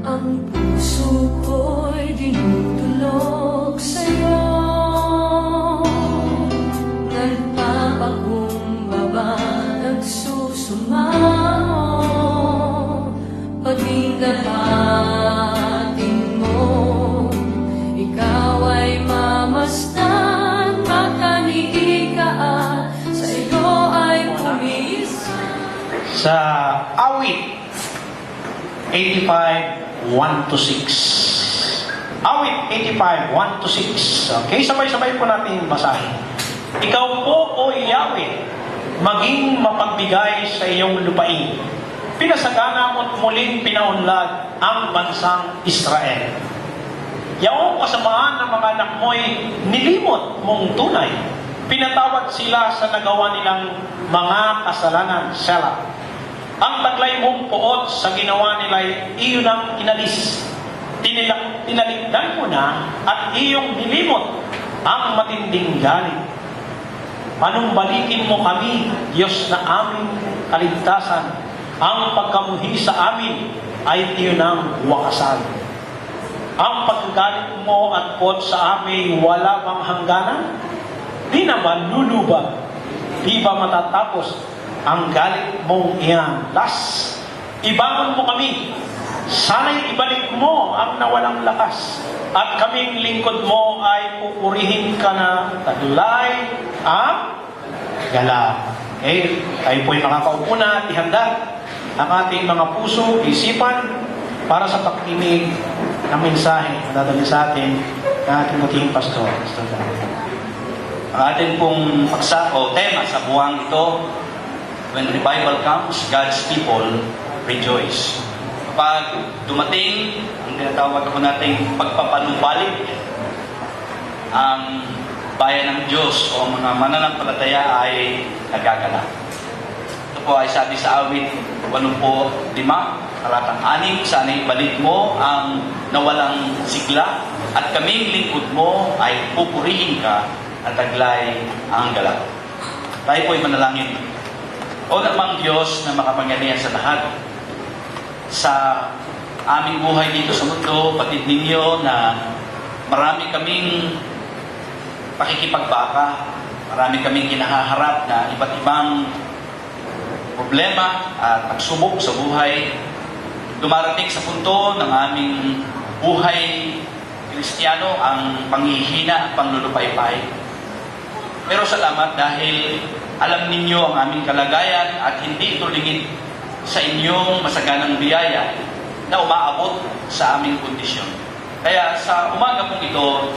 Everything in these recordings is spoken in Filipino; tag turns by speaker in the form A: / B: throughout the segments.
A: Ang puso ko'y dinudulog sa'yo, nagpapakumbaba, nagsusumamo, paging dapatin mo, ikaw ay mamasdan, makaniika at sa'yo ay pumisa.
B: Sa awit 85:1-6. Awit 85:1-6. Okay, sabay-sabay po natin basahin. Ikaw po, O Yahweh, maging mapagbigay sa iyong lupain. Pinasagana mo't muling pinaunlad ang bansang Israel. Yaong kasamaan ng mga anak mo'y nilimot mong tunay. Pinatawad sila sa nagawa nilang mga kasalanan. Selah. Ang taglay mong puot sa ginawa nila'y iyon ang inalis. Tinaligdan mo na at iyong nilimot ang matinding galit. Panumbalikin mo kami, Diyos na aming kaligtasan. Ang pagkamuhi sa amin ay iyon ang wakasan. Ang pagkagalit mo at puot sa amin wala bang hangganan? Di na ba lulubag? Di ba matatapos ang galit mong iyan? Las, ibangon mo kami. Sana'y ibalik mo ang nawalang lakas. At kaming lingkod mo ay pupurihin ka na taglay ang gala. Okay, tayo po'y makakaupo na at ihanda ang ating mga puso, isipan para sa pakikinig ng mensahe na dadali sa atin ng ating muting pastor.
C: Ang ating pong paksa o tema sa buwang ito, when revival comes, God's people rejoice. Kapag dumating ang tinatawag ko nating pagpapanumbalik, ang bayan ng Diyos o mga mananampalataya ay nagagala. Ito po ay sabi sa awit 85, talatang 6, sana'y ibalik mo ang nawalang sigla at kaming lingkod mo ay pupurihin ka at taglay ang galak. Tayo po ay manalangin. O namang Diyos na makapangyarihan sa lahat, sa aming buhay dito sa mundo, patid ninyo na marami kaming pakikipagbaka, marami kaming kinahaharap na iba't ibang problema at pagsubok sa buhay. Dumarating sa punto ng aming buhay Kristiyano ang panghihina at panglulupaypay. Pero salamat dahil alam ninyo ang aming kalagayan at hindi ito lingid sa inyong masaganang biyaya na umaabot sa aming kondisyon. Kaya sa umaga pong ito,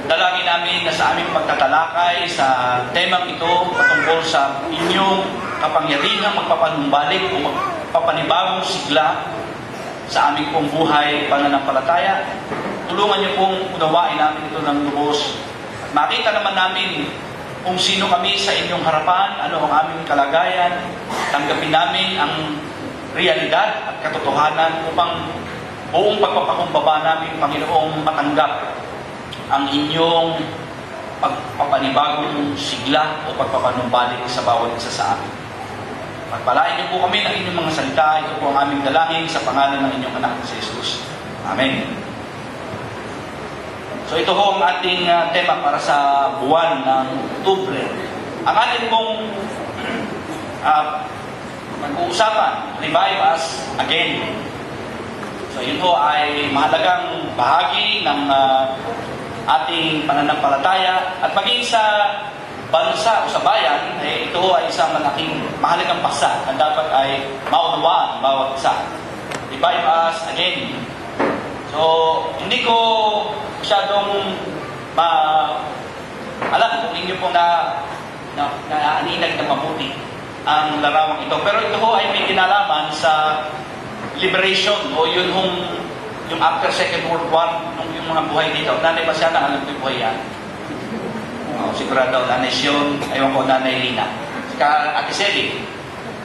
C: dalangin namin na sa aming pagtatalakay sa temang ito patungkol sa inyong kapangyarihang magpapanumbalik o magpapanibagong sigla sa aming pong buhay pananampalataya. Tulungan niyo pong unawain namin ito ng lubos. Makita naman namin kung sino kami sa inyong harapan, ano ang aming kalagayan, tanggapin namin ang realidad at katotohanan upang buong pagpapakumbaba namin, Panginoong, matanggap ang inyong pagpapanibagong sigla o pagpapanumbalik sa bawat isa sa amin. Pagpalain niyo po kami ng inyong mga salita. Ito po ang aming dalangin sa pangalan ng inyong anak si Jesus. Amen. So ito ho ang ating tema para sa buwan ng Oktubre. Ang ating pong mag-uusapan, revive us again. So yun ho ay mahalagang bahagi ng ating pananampalataya at maging sa bansa o sa bayan, ito ho ay isang malaking mahalagang paksa na dapat ay maunawaan bawat isa. Revive us again. So, hindi ko masyadong alam kung inyo pong naaninag na mabuti ang larawang ito. Pero ito ho ay may kinalaman sa liberation o yun yung after Second World War, yung mga buhay dito. Nanay ba siya na alam ko yung buhay yan? Sigurado, nanay Sion, ayaw ko nanay Lina. Saka Ate Sally,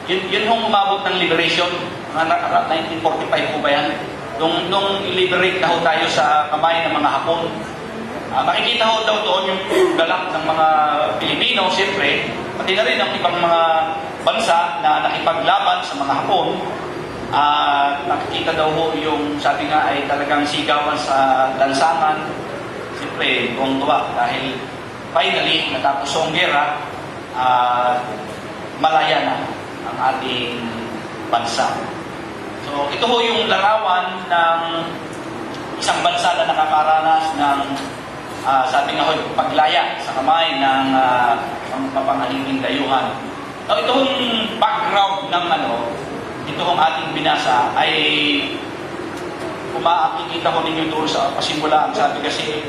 C: yun hong umabot ng liberation, 1945 po ba yan? Nung i-liberate na ho tayo sa kamay ng mga Hapon, makikita ho daw doon yung galak ng mga Pilipino, siyempre, pati na rin ang ibang mga bansa na nakipaglaban sa mga Hapon, At nakikita daw ho yung sabi nga ay talagang sigawan sa lansangan. Siyempre, tuwang-tuwa dahil finally natapos ang gera at malaya na ang ating bansa. So ito ho yung larawan ng isang bansa na nakakaranas ng sabi nga ho, paglaya sa kamay ng mapangalinging dayuhan. So ito hong background ng ito hong ating binasa ay kung makikita ko ninyo doon sa pasimula, sabi kasi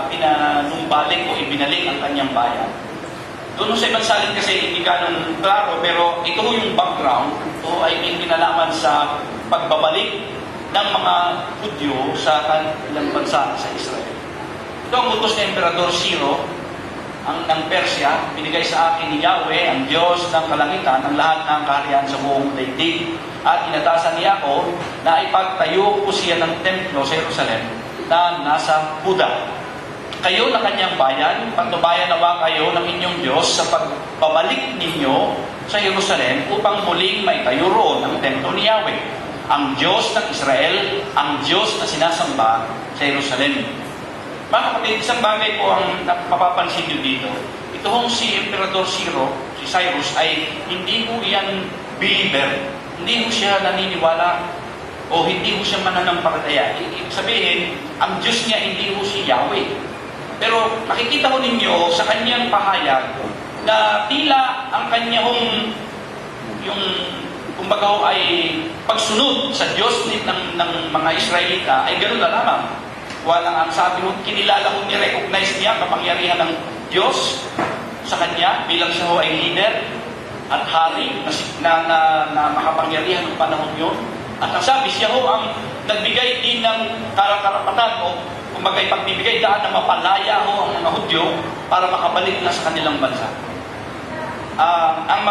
C: pinanumbalik o ibinalik ang kanyang bayan. Doon sa ibang salin kasi hindi ganun klaro, pero ito yung background. Ito ay may kinalaman sa pagbabalik ng mga Hudyo sa kanilang bansa sa Israel. Ito ang utos ni Emperador Ciro ng Persya, binigay sa akin ni Yahweh, ang Diyos ng kalangitan, ang lahat ng kaharian sa buong daigdig. At inatasan niya ako na ipagtayo ko siya ng templo sa Jerusalem na nasa Huda. Kayo na kanyang bayan, pagtubayan nawa kayo ng inyong Diyos sa pagbabalik ninyo sa Jerusalem upang muling maitayo roon ang templo ni Yahweh, ang Diyos ng Israel, ang Diyos na sinasamba sa Jerusalem. Mga kapatid, isang bagay po ang mapapansin nyo dito. Ito hong si Emperador Ciro, si Cyrus, ay hindi po yan believer. Hindi po siya naniniwala o hindi po siya mananampalataya. Ibig sabihin, ang Diyos niya hindi po si Yahweh. Pero makikita ko ninyo sa kanyang pahayag na tila ang kanyang yung kumbaga ho ay pagsunod sa Diyos ng mga Israelita ay ganoon na lamang. Walang ang sabi mo, kinilala ko, ni-recognize niya kapangyarihan ng Diyos sa kanya bilang siya ho ay leader at hari na makapangyarihan ng panahon yun. At ang sabi, siya ho ang nagbigay din ng karapatan o kumbaga pagbibigay daan na mapalaya ho ang mga Hudyo para makabalik na sa kanilang bansa. Ang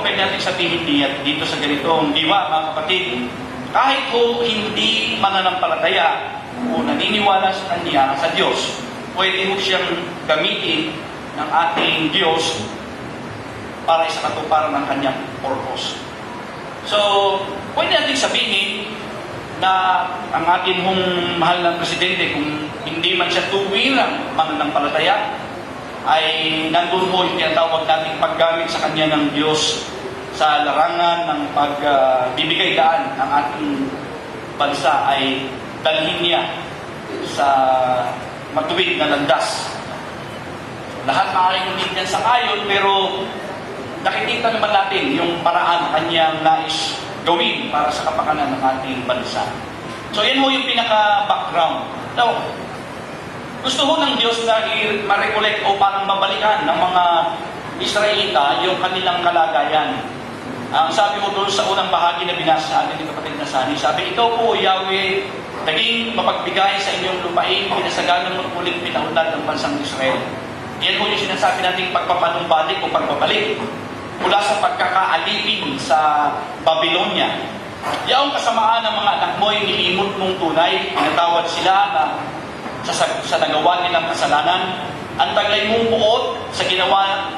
C: pwede natin sabihin dito sa ganitong diwa, mga kapatid, kahit ho hindi mananampalataya o naniniwala sa kanya, sa Diyos, pwede ho siyang gamitin ng ating Diyos para sa katuparan ng kanyang purpose. So, pwede natin sabihin na ang ating hong mahal ng presidente, kung hindi man siya tuwirang mananampalataya, ay nandun ho yung tinatawag nating paggamit sa kanya ng Diyos sa larangan ng pagbibigay daan ng ating bansa ay dalhin niya sa matuwid na landas. Lahat maaaring hindi niyan sa ayon, pero nakikita naman natin yung paraan kanyang nais gawin para sa kapakanan ng ating bansa. So yan ho yung pinaka-background. Now, gusto ho ng Diyos na ma-recollect o parang mabalikan ng mga Israelita yung kanilang kalagayan. Ang sabi ko doon sa unang bahagi na binasa sa atin ni kapatid na Sani, sabi, ito po, Yahweh, naging mapagbigay sa inyong lupain, pinasaganang ulit pinahundan ng bansang Israel. Yan po yung sinasabi nating pagpapanumbalik o pagbabalik mula sa pagkakaalipin sa Babylonia. Yaong kasamaan ng mga anak mo ay nilimot mong tunay, pinatawad sila na sa nagawa nilang kasalanan. Ang taglay mong buot sa ginawa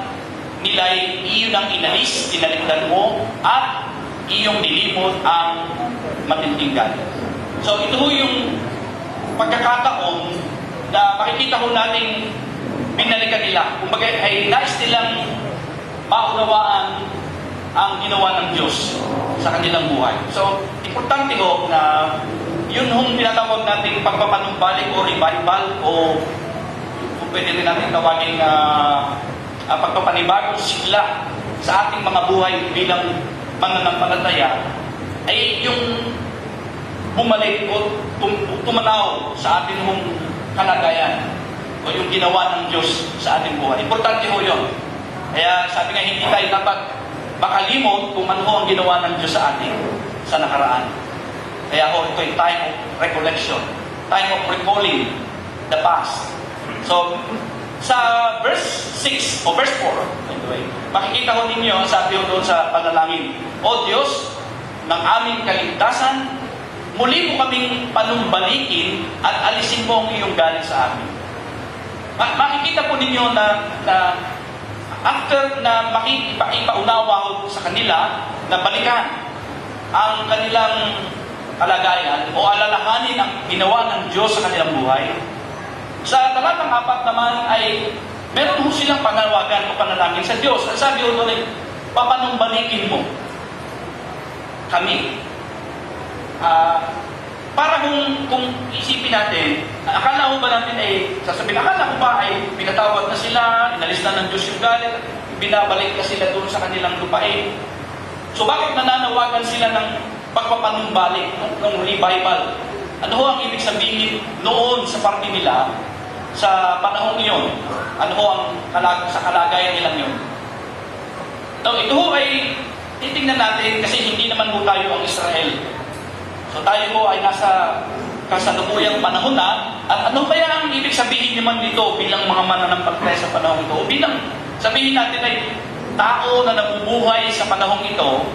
C: nila ay iyon ang inalis, tinalikdan mo, at iyong nilimot ang matinding galit. So ito ho yung pagkakataon na makikita ho natin binalikan nila. Kumbaga ay nais nilang maunawaan ang ginawa ng Diyos sa kanilang buhay. So, importante ho na yun hong tinatawag natin pagpapanumbalik o revival o kung pwede rin natin tawagin pagpapanibagong sigla sa ating mga buhay bilang mananampalataya ay yung bumalik o tumanaw sa ating hong kalagayan o yung ginawa ng Diyos sa ating buhay. Importante ho yun. Kaya sabi nga, hindi tayo dapat makalimot kung ano ho ang ginawa ng Diyos sa atin sa nakaraan. Kaya ho, ito yung time of recollection, time of recalling the past. So, sa verse 6 o verse 4, by the way, makikita ho ninyo, sabi ho doon sa panalangin, O Diyos, ng aming kaligtasan, muli mo kaming panumbalikin at alisin mo ang iyong galit sa amin. Makikita po ninyo na after na ipaunawa sa kanila na balikan ang kanilang kalagayan o alalahanin ang ginawa ng Diyos sa kanilang buhay. Sa talatang 4 naman ay meron ho silang panawagan o panalangin sa Diyos. Ang sabi ho doon ay, papanumbalikin mo kami. Para kung isipin natin, akala ko ba natin ay, akala ko ba ay pinatawad na sila, inalis na ng Diyos yung galit, binabalik na sila doon sa kanilang lupain. So bakit nananawagan sila ng pagpapanumbalik, ng revival? Ano ho ang ibig sabihin noon sa parte nila, sa panahon iyon? Ano ho ang sa kalagayan nilang yun? So ito ho ay titingnan natin kasi hindi naman ho tayo ang Israel. So tayo ho ay nasa kasalukuyang panahon na, at ano kaya ang ibig sabihin naman dito bilang mga mananampalataya sa panahon ito? O bilang sabihin natin ay tao na nabubuhay sa panahon ito,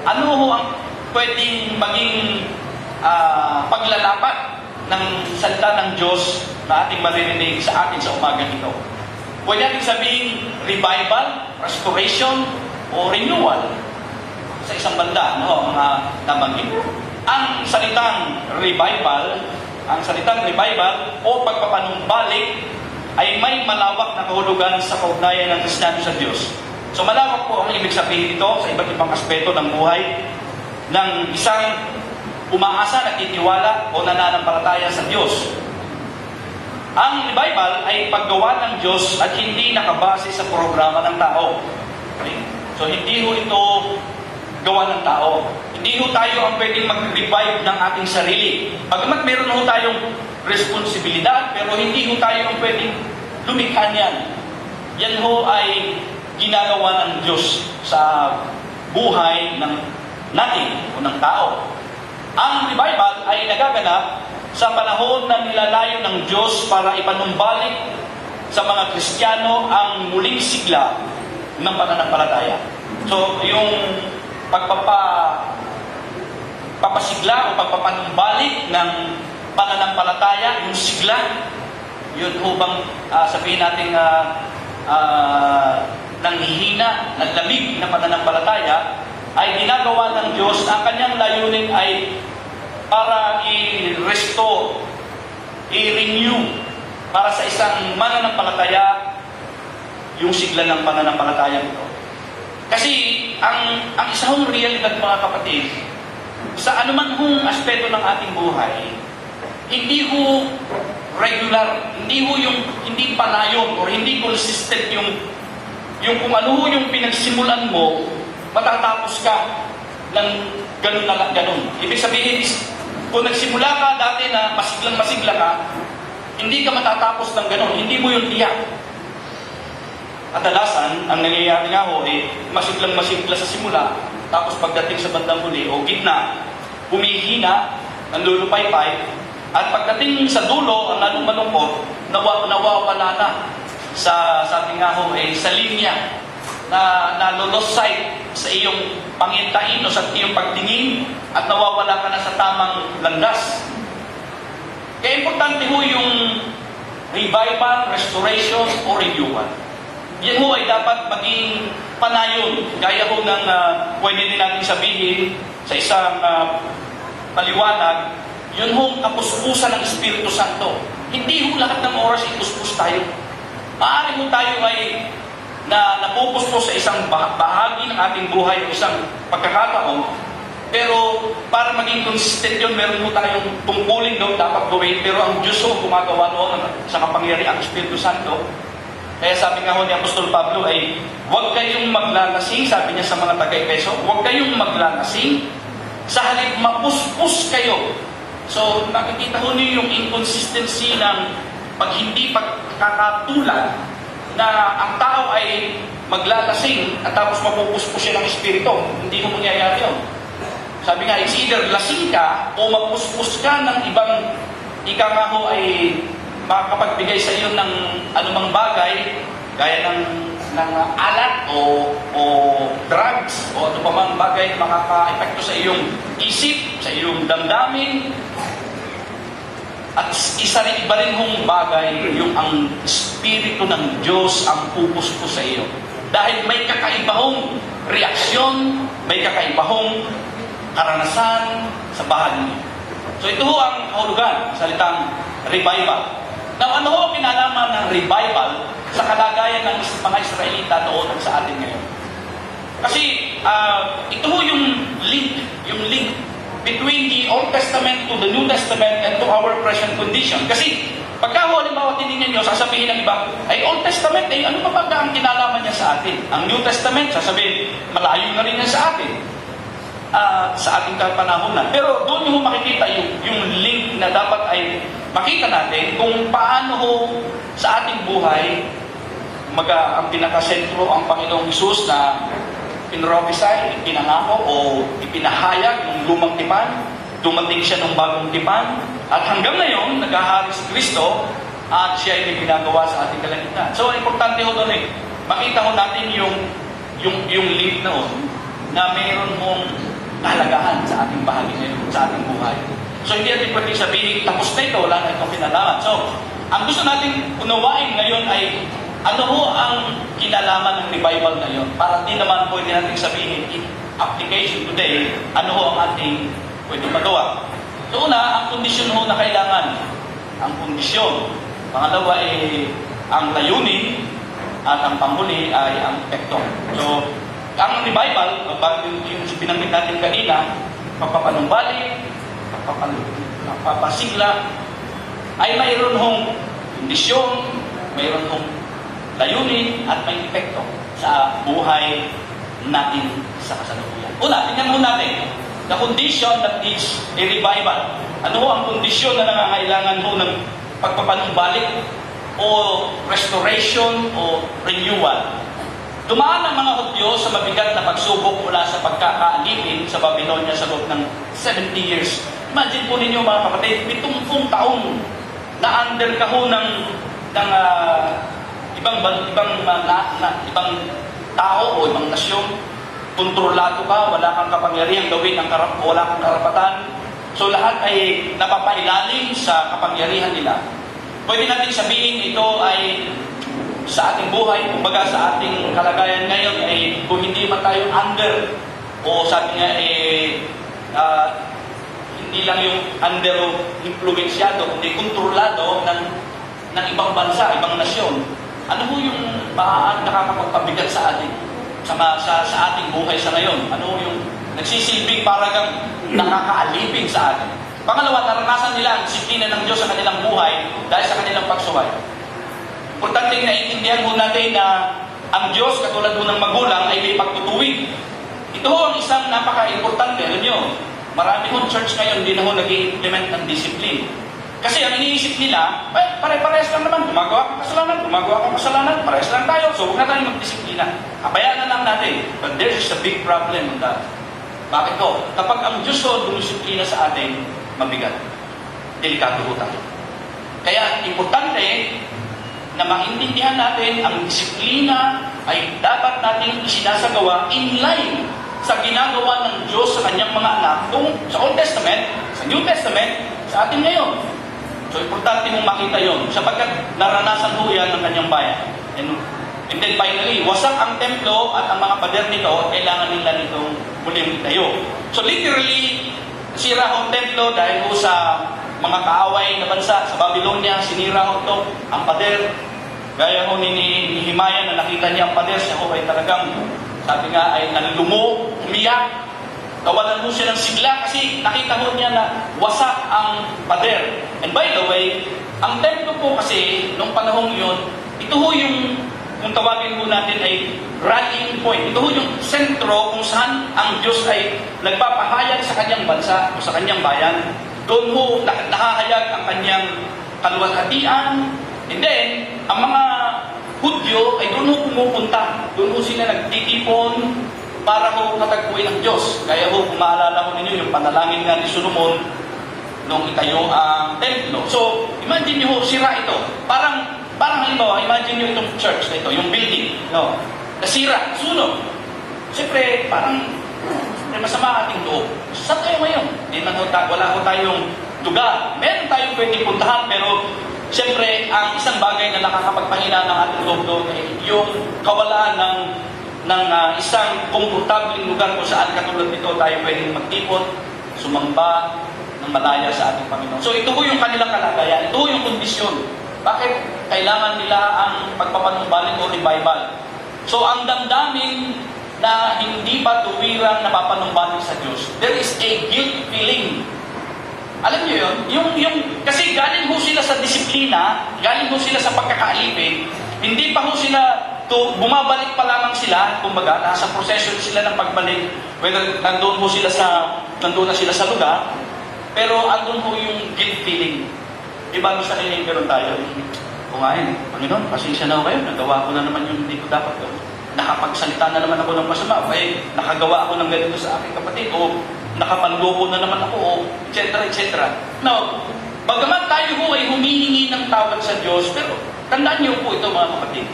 C: ano ho ang pwedeng maging paglalapat ng salita ng Diyos na ating maririnig sa atin sa umagang ito? Pwede natin sabihin revival, restoration, o renewal sa isang banda, no, mga nabanggit. Ang salitang revival o pagpapanumbalik ay may malawak na kahulugan sa kaugnayan ng Kristiyano sa Diyos. So malawak po ang ibig sabihin ito sa iba't ibang aspeto ng buhay ng isang umaasa, nagtitiwala o nananampalataya sa Diyos. Ang revival ay paggawa ng Diyos at hindi nakabase sa programa ng tao. Okay? So hindi ho ito gawa ng tao. Hindi ho tayo ang pwedeng mag-revive ng ating sarili. Bagamat meron ho tayong responsibilidad, pero hindi ho tayo ang pwedeng lumikha niyan. Yan ho ay ginagawa ng Diyos sa buhay ng natin o ng tao. Ang revival ay nagaganap sa panahon na nilalayo ng Diyos para ipanumbalik sa mga Kristiyano ang muling sigla ng pananampalataya. So, yung papasigla o pagpapanumbalik ng pananampalataya, yung sigla, yun ho bang sabihin natin nanghihina, naglamig na pananampalataya, ay ginagawa ng Diyos na ang kanyang layunin ay para i-restore, i-renew, para sa isang mananampalataya, yung sigla ng pananampalataya nito. Kasi ang isang realidad, mga kapatid, sa anuman hong aspeto ng ating buhay, hindi ho regular, hindi palayon o hindi consistent yung kung ano yung pinagsimulan mo, matatapos ka ng ganun na ganun. Ibig sabihin is, kung nagsimula ka dati na masiglang-masigla ka, hindi ka matatapos ng ganun, hindi mo yung tiyak. Kadalasan, ang nangyayari nga ho, masiglang-masigla sa simula, tapos pagdating sa bandang huli, o gitna, humihina, nalulupay-pay, at pagdating sa dulo, ang lalong malungkot, nawawala na sa ating nga ho, sa linya, na nalolos sight sa iyong pangintain o sa iyong pagtingin, at nawawala ka na sa tamang landas. Kaya importante ho yung revival, restoration, o renewal. Yan ho ay dapat maging panayon, gaya ho ng pwede din natin sabihin sa isang paliwanag, yun ho kapuspusan ng Espiritu Santo. Hindi ho lahat ng oras ipuspus tayo. Maaari ho tayo ay napupuspos sa isang bahagi ng ating buhay o isang pagkakataon, pero para maging consistent yun, meron ho tayong tungkulin doon dapat gawin, pero ang Diyos ho gumagawa noon sa kapangyarihan ang Espiritu Santo. Kaya sabi nga ho ni Apostol Pablo ay, huwag kayong maglalasing, sabi niya sa mga taga-Efeso, huwag kayong maglalasing, sa halip mapuspos kayo. So, nakikita ho niyo yung inconsistency ng hindi pagkakatulad na ang tao ay maglalasing at tapos mapupuspos siya ng Espiritu. Hindi mo mangyayari yun. Sabi nga, it's either lasing ka o mapuspos ka ng ibang ika nga ho ay makapagbigay sa iyo ng anumang bagay, gaya ng alat o drugs o ano pa mang bagay na makaka-epekto sa iyong isip, sa iyong damdamin. At iba rin hong bagay yung ang Espiritu ng Diyos ang pupuspos sa iyo. Dahil may kakaibahong reaksyon, may kakaibahong karanasan sa bahagi niyo. So ito ho ang kahulugan, salitang revival. Now, ano ho ang kinalaman ng revival sa kalagayan ng mga Israelita noon at sa atin ngayon? Kasi ito ho yung link between the Old Testament to the New Testament and to our present condition. Kasi pagka ho, halimbawa tinignan nyo, sasabihin ng iba, ay Old Testament, ano pa ba ang kinalaman niya sa atin? Ang New Testament, sasabihin, malayo na rin yan sa atin. Sa ating kapanahonan. Pero doon nyo makikita yung link na dapat ay makita natin kung paano ho sa ating buhay ang pinakasentro ang Panginoong Hesus na pinrophesy, ipinangako o ipinahayag ng lumang tipan, dumating siya ng bagong tipan, at hanggang ngayon, naghahari si Kristo at siya ay ginagawa sa ating kalangitan. So, importante ho doon makita ho natin yung link na na mayroon mong kahalagahan sa ating bahagi ngayon, sa ating buhay. So, hindi natin pwedeng sabihin, tapos na ito, wala na itong kinalaman. So, ang gusto natin unawain ngayon ay ano ho ang kinalaman ng revival na yun? Para di naman pwede natin sabihin in application today, ano ho ang ating pwede magawa. So una, ang kondisyon ho na kailangan. Ang kondisyon. Pangalawa ang layunin at ang panghuli ay ang epekto. So, ang revival, yung binanggit natin kanina, papapanumbalik, papasigla, ay mayroon hong kondisyon, mayroon hong layunin at may epekto sa buhay natin sa kasalukuyan. Una, tingnan mo natin, the condition that is a revival. Ano ho ang kondisyon na nangangailangan ho ng pagpapanumbalik o restoration o renewal? Dumaan ang mga Hudyo sa mabigat na pagsubok mula sa pagkakaalipin sa Babylonia sa loob ng 70 years. Imagine po ninyo mga kapatid, 70 taon na under ka ho ng ibang tao o ibang nasyon, kontrolado ka, wala kang kapangyarihang gawin, wala kang karapatan. So lahat ay napapailalim sa kapangyarihan nila. Pwede natin sabihin ito ay sa ating buhay, kumbaga sa ating kalagayan ngayon ay kung hindi man tayo under o sabi nga hindi lang yung under o influensyado, kundi kontrolado ng ibang bansa, ibang nasyon. Ano ho yung nakakapagpabigat sa atin, sa ating buhay sa ngayon? Ano yung nagsisilbing paragang nakakaalipin sa atin? Pangalawa, naranasan nila ang disiplina ng Diyos sa kanilang buhay dahil sa kanilang pagsuway. Importante naiintindihan ho natin na ang Diyos, katulad ho ng magulang, ay may pagtutuwid. Ito ho ang isang napaka-importante. Alam nyo, marami hong church ngayon hindi na ho nag-i-implement ng discipline. Kasi ang iniisip nila, pare-parehas lang naman, gumagawa kang kasalanan, parehas lang tayo, so huwag na tayong magdisiplina. Kabayaan na lang natin. But there is a big problem on that. Bakit ko? Kapag ang Diyos ho dumisiplina sa atin, mabigat. Delikado ho tayo. Kaya importante na maintindihan natin ang disiplina ay dapat natin isinasagawa in line sa ginagawa ng Diyos sa kanyang mga anak sa Old Testament, sa New Testament, sa atin ngayon. So, importante mong makita yon sapagkat naranasan ho yan ng kanyang bayan. And then finally, wasak ang templo at ang mga pader nito, kailangan nila nitong muling itayo. So literally, sira ho ang templo dahil ho sa mga kaaway na bansa, sa Babylonia, sinira ho ito, ang pader. Gaya ho ni Nehemiah na nakita niya ang pader, siya ho ay talagang, sabi nga ay nalulumo, umiyak. Kawalan mo siya ng sigla kasi nakita mo niya na wasak ang pader. And by the way, ang templo po kasi, nung panahong yun, ito ho yung, kung tawagin po natin ay rallying point. Ito ho yung sentro kung saan ang Diyos ay nagpapahayag sa kanyang bansa o sa kanyang bayan. Doon ho nakahayag ang kanyang kaluwalhatian. And then, ang mga Hudyo ay doon ho pumupunta. Doon ho sila nagtitipon para ho matagpuin ang Diyos. Kaya ho, kung maalala ho ninyo yung panalangin nga ni Solomon nung itayo ang templo. So, imagine nyo ho, sira ito. Parang halimbawa, imagine nyo itong church na ito, yung building, no? Nasira, sunog. Siyempre, parang masama ating loob. Saan tayo ngayon? Wala ho tayong lugar. Meron tayong pwedeng puntahan, pero siyempre, ang isang bagay na nakakapagpahina ng ating loob doon ay yung kawalaan ng ng isang komportabling lugar kung saan katulad nito tayo pwedeng magtipon, sumamba, ng malaya sa ating Panginoon. So ito ho yung kanilang kalagayan, ito ho yung kondisyon. Bakit kailangan nila ang pagpapanumbalik o revival? So ang damdamin na hindi pa tuwirang napapanumbalik sa Diyos, there is a guilt feeling. Alam niyo yun? Kasi galing ho sila sa disiplina, galing ho sila sa pagkakaalipin, hindi pa ho sila, bumabalik pa lamang sila, kumbaga, nasa proseso sila ng pagbalik, whether nandun na sila sa lugar, pero andun ho yung guilt feeling. Diba, gusto nila yung meron tayo? Kumain, Panginoon, pasensya na ako kayo, nagawa ko na naman yung hindi ko dapat gawin. Nakapagsalita na naman ako ng masama, nakagawa ako ng ganito sa aking kapatid, o nakapanloko na naman ako, o etc. etc. Now, bagamat tayo ho ay humihingi ng tawad sa Diyos, pero tandaan niyo po ito mga kapatid,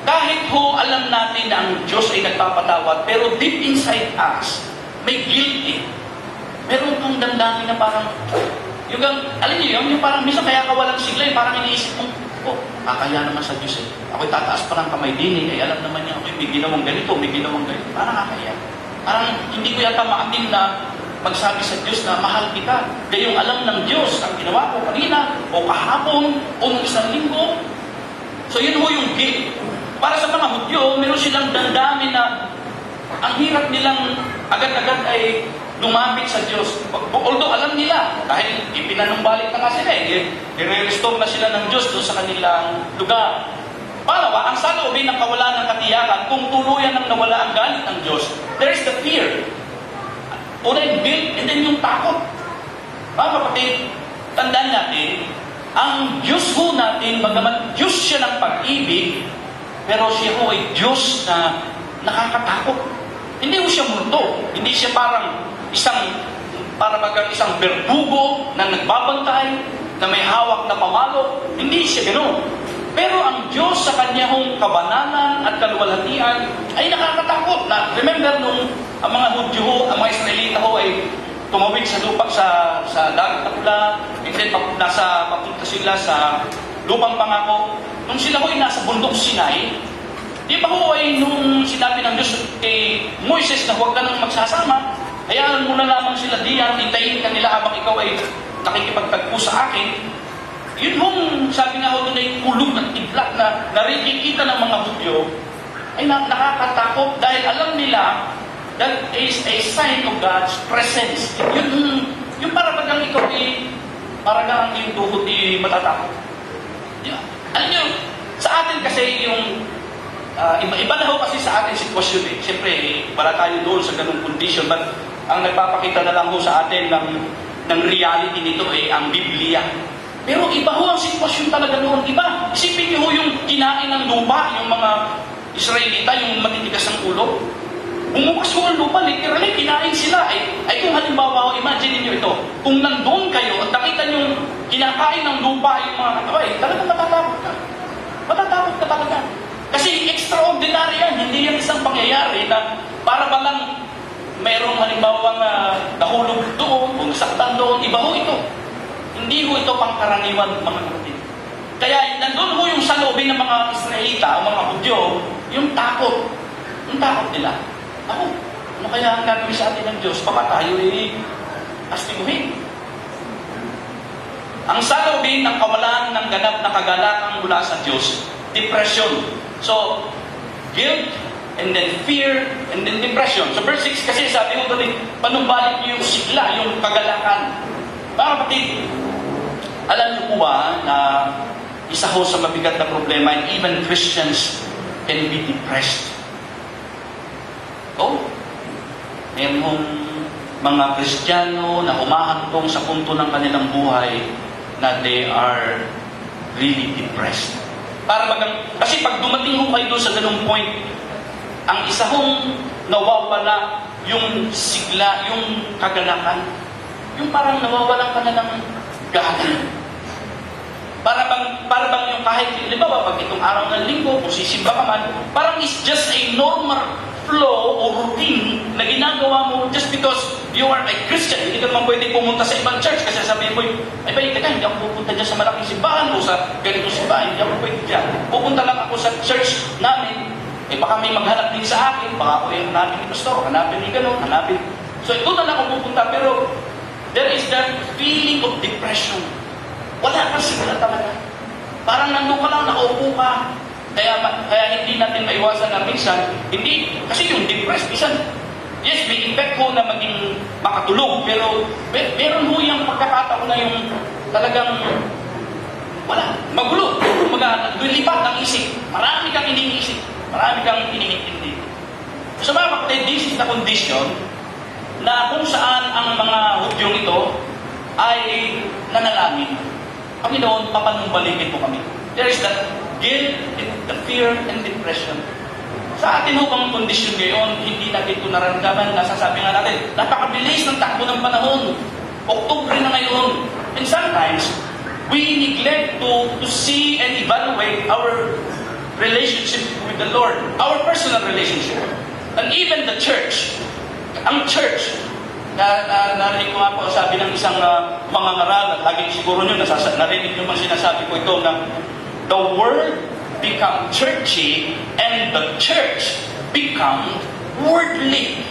C: kahit ho alam natin na ang Diyos ay nagpapatawad, pero deep inside us, may guilt eh. Meron kang damdamin na parang, alam niyo yung parang minsan kaya ka walang sigla, parang iniisip mo, kakaya naman sa Diyos eh. Ako'y tataas pa ng kamay din eh, alam naman niya, ako'y may ginawang ganito, parang kakaya. Parang hindi ko yata maatim na magsabi sa Diyos na mahal kita. Gayong alam ng Diyos ang ginawa ko kanina, o kahapon, o nung isang linggo. So yun ho yung guilt. Para sa mga Hudyo, meron silang damdamin na ang hirap nilang agad-agad ay lumapit sa Diyos. Although alam nila, dahil ipinanumbalik na nga sila, i-restore na sila ng Diyos doon sa kanilang lugar. Pangalawa, ang saloobin ng kawalan ng katiyakan, kung tuluyan ng nawala ang galit ng Diyos, there is the fear. Una yung guilt, and then yung takot. Mga kapatid, tandaan natin, ang Diyos ho natin, bagamat Diyos siya ng pag-ibig, pero siya ho ay Diyos na nakakatakot. Hindi ho siya multo. Hindi siya parang isang berdugo na nagbabantay, na may hawak na pamalo. Hindi siya ganoon. Pero ang Diyos sa kanyang kabanalan at kaluwalhatian ay nakakatakot. Na, remember nung ang mga Hudyo ho, ang mga Israelita ho ay tumawid sa lupa sa dagat na pula, and then papunta sila sa lupang pangako. Nung sila ho ay nasa bundok Sinai, di ba ho ay nung sinabi ng Diyos kay Moises na huwag ka nang magsasama, hayaan mo na lamang sila diyan, hintayin ka nila habang ikaw ay nakikipagtagpo sa akin. Yun hong sabi nga ho doon ay kulog at iglak na narikikita ng mga Hudyo ay nakakatakot dahil alam nila that is a sign of God's presence. Yung para bagang ikaw ay para nga ang iyong tuhod ay matatakot. Alam nyo, sa atin kasi yung iba na ho kasi sa atin sitwasyon eh. Siyempre, wala tayo doon sa ganung condition, but ang nagpapakita na lang ho sa atin ng reality nito ay ang Biblia. Pero iba ho ang sitwasyon talaga noon. Iba. Isipin niyo ho yung kinain ng lupa, yung mga Israelita, yung matitigas ng ulo. Bumukas ho ang lupa, literally, kinain sila. Ay kung halimbawa, imagine niyo ito. Kung nandun kayo at nakita niyo kinakain ng lupa yung mga kataway, talagang matatakot ka. Matatakot ka talaga. Kasi extraordinary yan. Hindi yan isang pangyayari na para ba lang mayroong halimbawa nahulog doon, kung saktan doon, iba ho ito. Hindi ho ito pangkaraniwan, mga kapatid. Kaya nandun ho yung saloobin ng mga Israelita o mga Hudyo, yung takot. Yung takot nila. Ano kaya ang gagawin sa atin ng Diyos? Baka tayo astiguhin. Ang saloobin ng kawalan ng ganap na kagalakan mula sa Diyos, depression. So, guilt, and then fear, and then depression. So verse 6 kasi sabi mo doon, panumbalik niyo yung sigla, yung kagalakan. Mga kapatid, alam niyo po ba na isa ho sa mabigat na problema, and even Christians can be depressed. Meron hong mga Kristiyano na humahantong sa punto ng kanilang buhay na they are really depressed. Kasi pag dumating ho kayo doon sa ganung point, ang isa hong nawawala yung sigla, yung kagalakan, yung parang nawawalan ka na ng gana. Para bang yung kahit, di ba, pag itong araw ng linggo, kung sisimba ka man, parang it's just a normal flow o routine na ginagawa mo just because you are a Christian. Hindi ka naman pwede pumunta sa ibang church kasi sabihin mo, ay ba, hindi ako pupunta dyan sa malaking simbahan o sa ganitong simbahan, hindi ako pwede dyan. Pupunta lang ako sa church namin Eh baka may maghanap din sa akin, baka ako yung hanapin ni pastor, hanapin ni gano'n, hanapin. So ito na lang ako pupunta, pero there is that feeling of depression. Wala kang sigla talaga. Parang nandun ka lang, nakaupo ka. Kaya hindi natin maiwasan na minsan, hindi, kasi yung depressed, minsan, yes, may effect ho na maging makatulog, pero meron ho yung pagkakataon na yung talagang wala, magulo. Lumilipat ang isip. Marami kang iniisip. Marami kang iniintindi. So mga kapatid, this is the condition na kung saan ang mga Hudyong ito ay nanalangin. Panginoon, papanumbalikin mo kami. There is that guilt, the fear, and depression. Sa atin ho bang kondisyon ngayon, hindi natin ito naramdaman, nasasabi nga natin, napakabilis ng takbo ng panahon. Oktubre na ngayon. And sometimes, we neglect to see and evaluate our relationship with the Lord, our personal relationship. And even the church, ang church, narinig ko nga po, sabi ng isang mga ngaral, at lagi siguro nyo, narinig nyo man sinasabi ko ito, na the world become churchy and the church become worldly.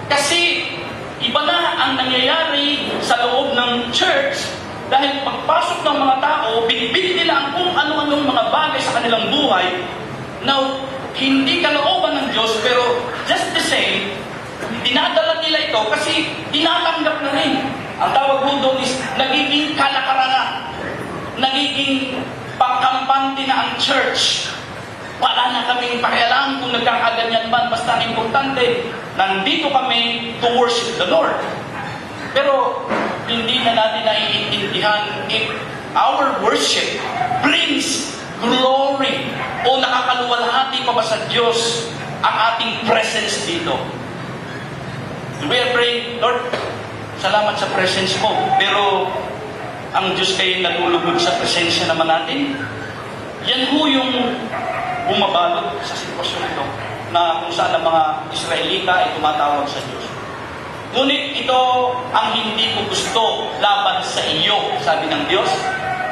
C: Kasi iba na ang nangyayari sa loob ng church dahil pagpasok ng mga tao, binibili nila ang kung ano-anong mga bagay sa kanilang buhay na hindi kalooban ng Diyos, pero just the same, dinadala nila ito kasi tinatanggap na rin. Ang tawag mo doon is nagiging kalakaran na, nagiging pangkampante na ang church. Wala na kaming pakialam kung nagkakaganyan man, basta ang importante, nandito kami to worship the Lord. Pero hindi na natin naiintindihan if our worship brings glory o nakakaluwalhati pa ba sa Diyos ang ating presence dito. We are praying, Lord, salamat sa presence mo, pero ang Diyos kayo natulugod sa presensya naman natin. Yan ho yung bumabalot sa sitwasyon ito na kung saan ang mga Israelita ay tumatawag sa Diyos. Ngunit ito ang hindi ko gusto laban sa iyo, sabi ng Diyos.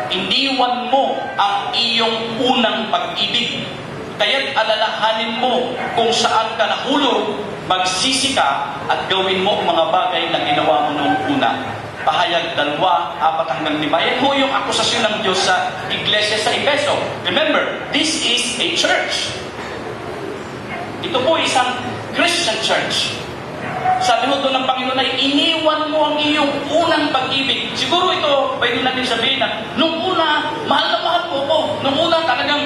C: Iniwan mo ang iyong unang pag-ibig. Kaya't alalahanin mo kung saan ka nahulog, magsisi ka at gawin mo ang mga bagay na ginawa mo noong una. Pahayag 2, 4-5. Yan ho yung akusasyon ng Diyos sa iglesia sa Efeso. Remember, this is a church. Ito po isang Christian church. Sabi mo doon ng Panginoon ay iniwan mo ang iyong unang pag-ibig. Siguro ito, pwede natin sabihin na, nung una, mahal na mahal ko ako. Nung una, talagang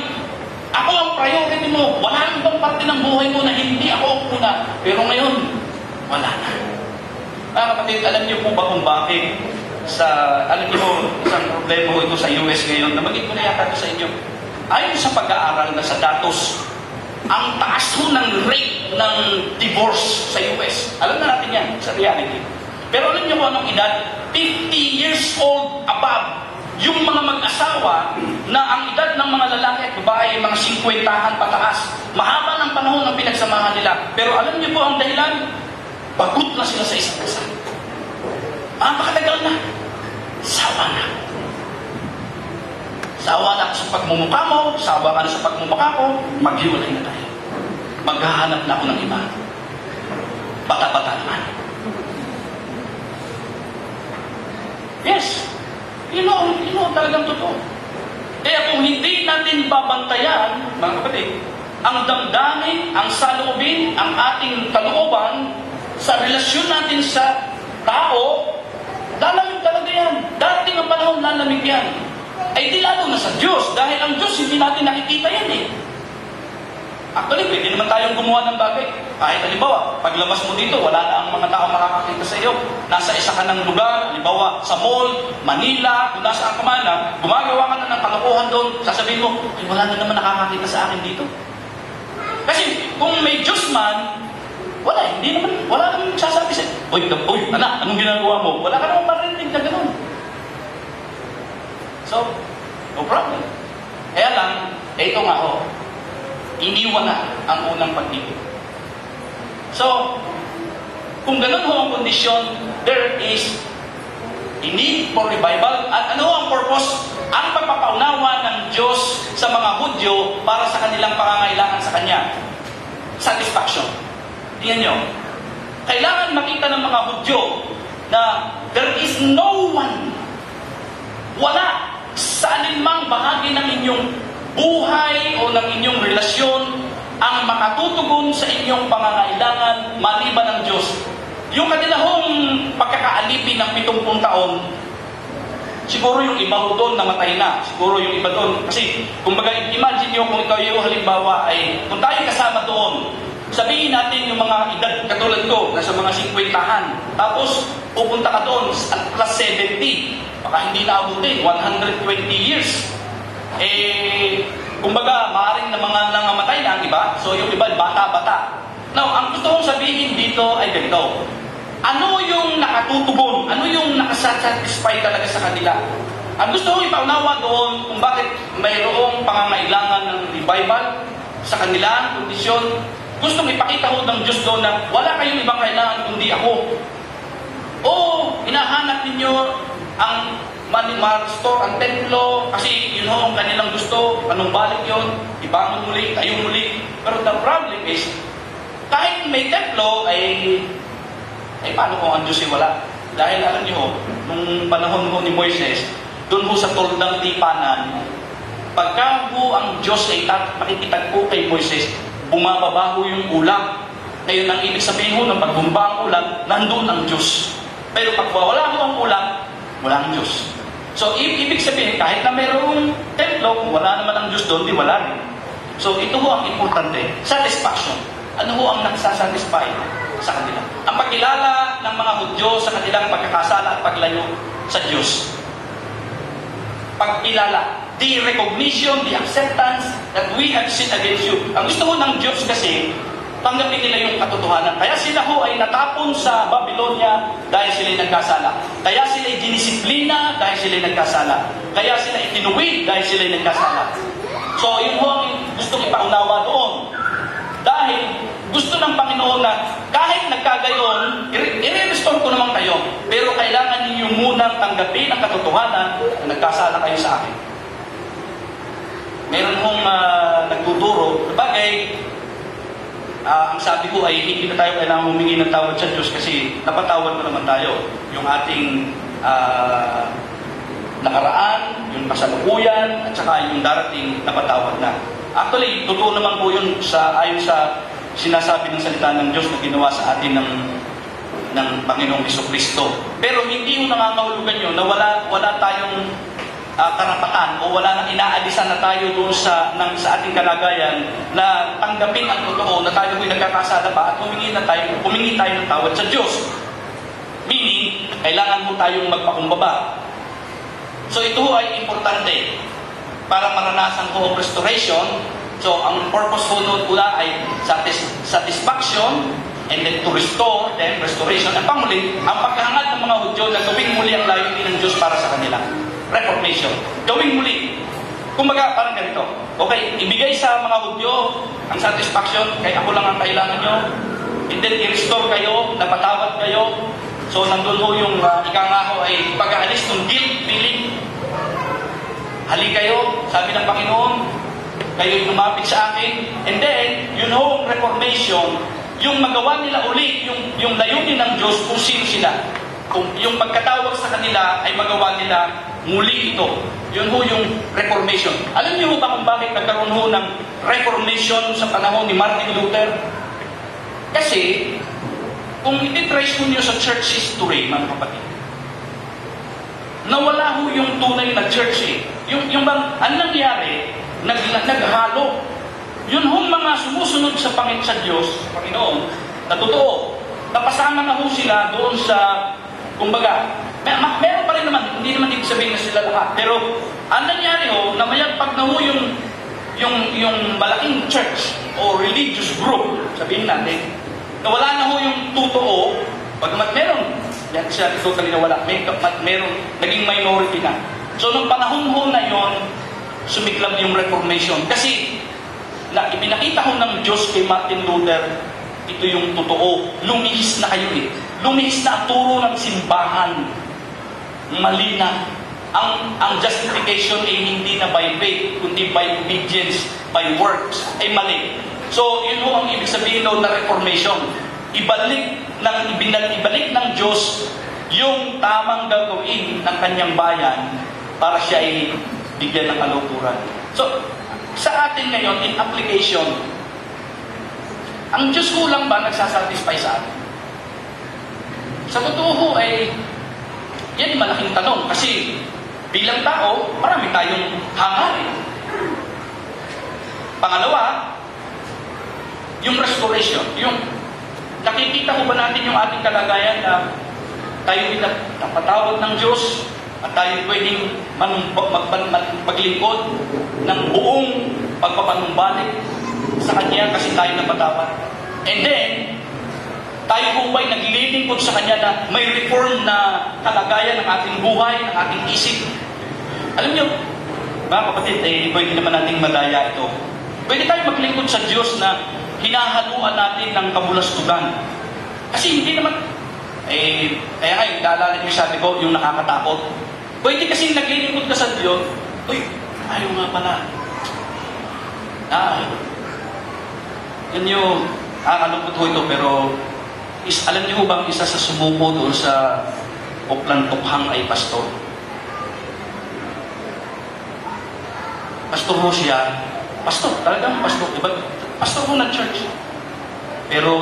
C: ako ang priority mo. Wala nang ibang parte ng buhay mo na hindi ako ang una. Pero ngayon, wala na. Mga kapatid, alam niyo po ba kung bakit alam niyo, isang problema ito sa US ngayon, nabagit ko na yata ito sa inyo. Ayon sa pag-aaral na sa datos, ang taas ho ng rate ng divorce sa US. Alam na natin yan sa reality. Pero alam niyo kung anong edad? 50 years old above. Yung mga mag-asawa na ang edad ng mga lalaki at babae, mga 50-han pataas. Mahaba ng panahon ang pinagsamahan nila. Pero alam niyo po ang dahilan? Pagod na sila sa isa't isa. Pakatagal na. Sawa na. Sawa na ako sa pagmumukha mo, sawa ka na sa pagmumukha ko, maghiwalay na tayo. Maghahanap na ako ng iba. Bata-bata naman. Yes. You know, talagang totoo. Kaya kung hindi natin babantayan, mga kapatid, ang damdamin, ang saloobin, ang ating kalooban, sa relasyon natin sa tao, lalamig talaga yan. Dating ang panahon, lalamig yan. Ay di lalo na sa Diyos, dahil ang Diyos hindi natin nakikita yan eh. Actually, pwede naman tayong gumawa ng bagay. Kahit halimbawa, paglabas mo dito, wala na ang mga tao makakakita sa iyo. Nasa isa ka ng lugar, halimbawa sa mall, Manila, kung nasaan ka man, gumagawa ka na ng kalokohan doon, sasabihin mo, ay wala na naman nakakakita sa akin dito. Kasi kung may Diyos man, wala naman sasabi sa'yo, Uy, anak, anong ginagawa mo? Wala ka naman marinig na gano'n. So, no problem. Kaya lang, ito nga ho, iniwan na ang unang pag-ibig. So, kung gano'n ho ang kondisyon, there is a need for revival. At ano ang purpose ang pagpapaunawa ng Diyos sa mga Hudyo para sa kanilang pangangailangan sa Kanya. Satisfaction. Tingnan nyo. Kailangan makita ng mga Hudyo na there is no one, wala sa alinmang bahagi ng inyong buhay o ng inyong relasyon ang makatutugon sa inyong pangangailangan maliban ng Diyos. Yung kanilahong pagkakaalipin ng 70 taon, siguro yung iba ho doon namatay na. Siguro yung iba doon. Kasi, kumbaga, imagine nyo kung ikaw yung halimbawa ay, kung tayo kasama doon, sabihin natin yung mga edad katulad ko, nasa mga 50-han. Tapos, pupunta ka doon at plus 70. Baka hindi na abutin, 120 years. Kumbaga, maaaring na mga nangamatay na ang iba. So, yung iba, bata-bata. Now, ang gusto kong sabihin dito ay ganito. Ano yung nakatutugon? Ano yung nakasatisfy talaga sa kanila? Ang gusto kong ipaunawa doon kung bakit mayroong pangangailangan ng revival sa kanilang kondisyon. Gustong ipakita ko ng Diyos doon na wala kayong ibang kailangan kundi ako. O hinahanap ninyo ang ma-restore ang templo kasi yun ho ang kanilang gusto. Anong balik yun? Ibangon muli, tayo muli. Pero the problem is, kahit may templo ay paano kung ang Diyos ay wala? Dahil alam niyo, nung panahon ho ni Moises, doon ho sa toldang tipanan, pagka ho ang Diyos ay makikitagpo kay Moises, bumababa ho yung ulam. Ngayon, ang ibig sabihin ho, nang pagbumba ang ulam, nandun ang Diyos. Pero pag wala ho ang ulam, wala ang Diyos. So, ibig sabihin, kahit na mayroong templo, kung wala naman ang Diyos doon, di wala rin. So, ito ho ang importante, satisfaction. Ano ho ang nagsasatisfy sa kanila? Ang pagkilala ng mga Hudyo sa kanilang pagkakasala at paglayo sa Diyos. Pagkilala, the recognition, the acceptance that we have sinned against you. Ang gusto ho ng Diyos kasi, tanggapin nila yung katotohanan. Kaya sila ho ay natapon sa Babylonia dahil sila nagkasala. Kaya sila ay dinisiplina dahil sila nagkasala. Kaya sila ay tinuwid dahil sila nagkasala. So, yun ho ang gustong ipaunawa doon. Dahil gusto ng Panginoon na kahit nagkagayon, i-restore ko naman kayo. Pero kailangan ninyo munang tanggapin ang katotohanan na nagkasala kayo sa akin. Meron hong nagtuturo, bagay, ang sabi ko ay hindi na tayo kailangan humingi ng tawad sa Diyos kasi napatawad ko naman tayo. Yung ating nakaraan, yung kasalukuyan, at saka yung darating napatawad na. Actually, totoo naman po yun ayon sa sinasabi ng salita ng Diyos na ginawa sa atin ng Panginoong Jesucristo. Pero hindi yung nangangahulugan yun na wala tayong karapatan o wala nang inaalisan na tayo doon sa ating kalagayan na tanggapin ang totoo na tayo ay nagkakasala pa at humingi tayo ng tawad sa Diyos. Meaning, kailangan mo tayong magpakumbaba. So ito ay importante para maranasan ko ang restoration. So ang purpose ko noon pula ay satisfaction and then to restore, then restoration. Ang panguli, ang pagkahangad ng mga Hudyo na gawing muli ang layunin ng Diyos para sa kanila. Reformation. Gawing muli. Kumbaga, parang ganito. Okay, ibigay sa mga Hudyo ang satisfaction, kaya ako lang ang kailangan nyo. And then i-restore kayo, napatawad kayo. So nandun ho yung ikangaho ay pag-aalis ng guilt feeling. Hali kayo, sabi ng Panginoon, kayo'y lumapit sa akin. And then, yun ho, reformation, yung magawa nila uli, yung layunin ng Diyos kung sino sila. Kung yung pagkatawag sa kanila ay magawa nila muli ito. Yun ho yung reformation. Alam niyo ba kung bakit nagkaroon ho ng reformation sa panahon ni Martin Luther? Kasi, kung ititrace mo niyo sa church history, mga kapatid, nawala ho yung tunay na church eh. Yung bang, ang nangyari, naghalo. Yun hong mga sumusunod sa Diyos, sa Panginoon, na totoo, napasama na ho sila doon sa, kumbaga, meron pa rin naman, hindi naman ibig sabihin na sila lahat. Pero, ang nangyari ho, na mayagpag na ho yung malaking church o religious group, sabihin natin, na wala na ho yung totoo, pagkamat meron, yan siya totally nawala, meron, naging minority na. So, nung panahon ho na yon, sumiklab yung Reformation. Kasi, ipinakita ho ng Diyos kay Martin Luther, ito yung totoo. Lumihis na kayo eh. Lumihis na ang turo ng simbahan. Mali na. ang justification ay hindi na by faith, kundi by obedience, by works, ay mali. So, yun ho ang ibig sabihin na reformation. Ibalik ng Diyos yung tamang gagawin ng kanyang bayan para siya ay bigyan ng kaluturan. So, sa atin ngayon, in application, ang Diyos ko lang ba nagsasatisfy sa atin? Sa totoo ho ay, yan malaking tanong kasi bilang tao, marami tayong hangarin. Pangalawa, yung restoration, yung nakikita ko ba natin yung ating kalagayan na tayo napatawad ng Diyos at tayo pwedeng maglingkod ng buong pagpapanumbalik sa Kanya kasi tayo napatawad. And then, tayo po ba'y naglilingkod sa Kanya na may reform na kalagayan ng ating buhay, ng ating isip? Alam niyo, mga kapatid, pwede naman nating madaya ito. Pwede tayo maglingkod sa Diyos na hinahaluan natin ng kabulastugan. Kasi hindi naman, kaya nga, naalala niyo sabi ko, yung nakakatakot. Pwede kasi naglilingkod ka sa Diyos, uy, ayaw nga pala. Yan yung, nakakalungkot ho ito, pero alam niyo bang isa sa sumuko doon sa Oplan-Tukhang ay pastor? Pastor ho siya. Pastor, talagang pastor. Diba? Pastor ho ng church. Pero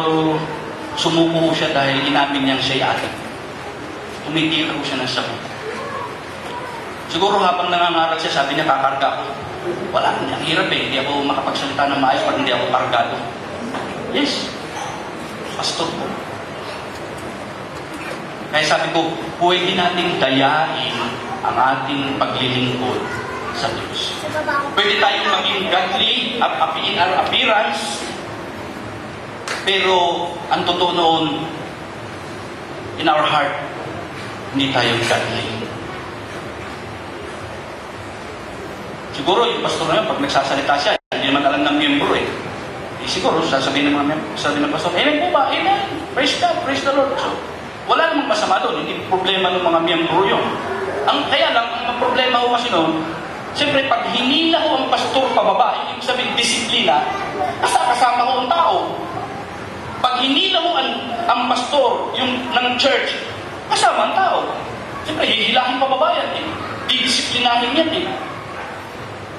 C: sumuko ho siya dahil inamin niyang siya'y atin. Tumitira ho siya ng sakit. Siguro habang nangangaral siya, sabi niya, kakarga ako. Wala, ang hirap eh. Hindi ako makapagsalita ng maayos pag hindi ako kargado. Yes. Pastor po. Kaya sabi ko, pwede nating dayain ang ating paglilingkod sa Diyos. Pwede tayong maging godly in our appearance, pero ang totoo noon, in our heart, hindi tayo godly. Siguro yung pastor na yun, pag nagsasalita siya, hindi naman alam ng miyembro eh. Siguro, sasabihin ng mga miyembro, sabi ng pastor, amen po ba? Amen. Praise God, praise the Lord. So, wala namang masama doon, hindi problema ng mga miyembro yun. Kaya lang, ang problema ko kasi noon, siyempre, pag hinila ko ang pastor pababa, ibig sabihin, disiplina, kasama ko ang tao. Pag hinila ko ang pastor, yung ng church, kasama ang tao. Siyempre, hihilahin pababa yan eh. Didisiplinahin yan eh.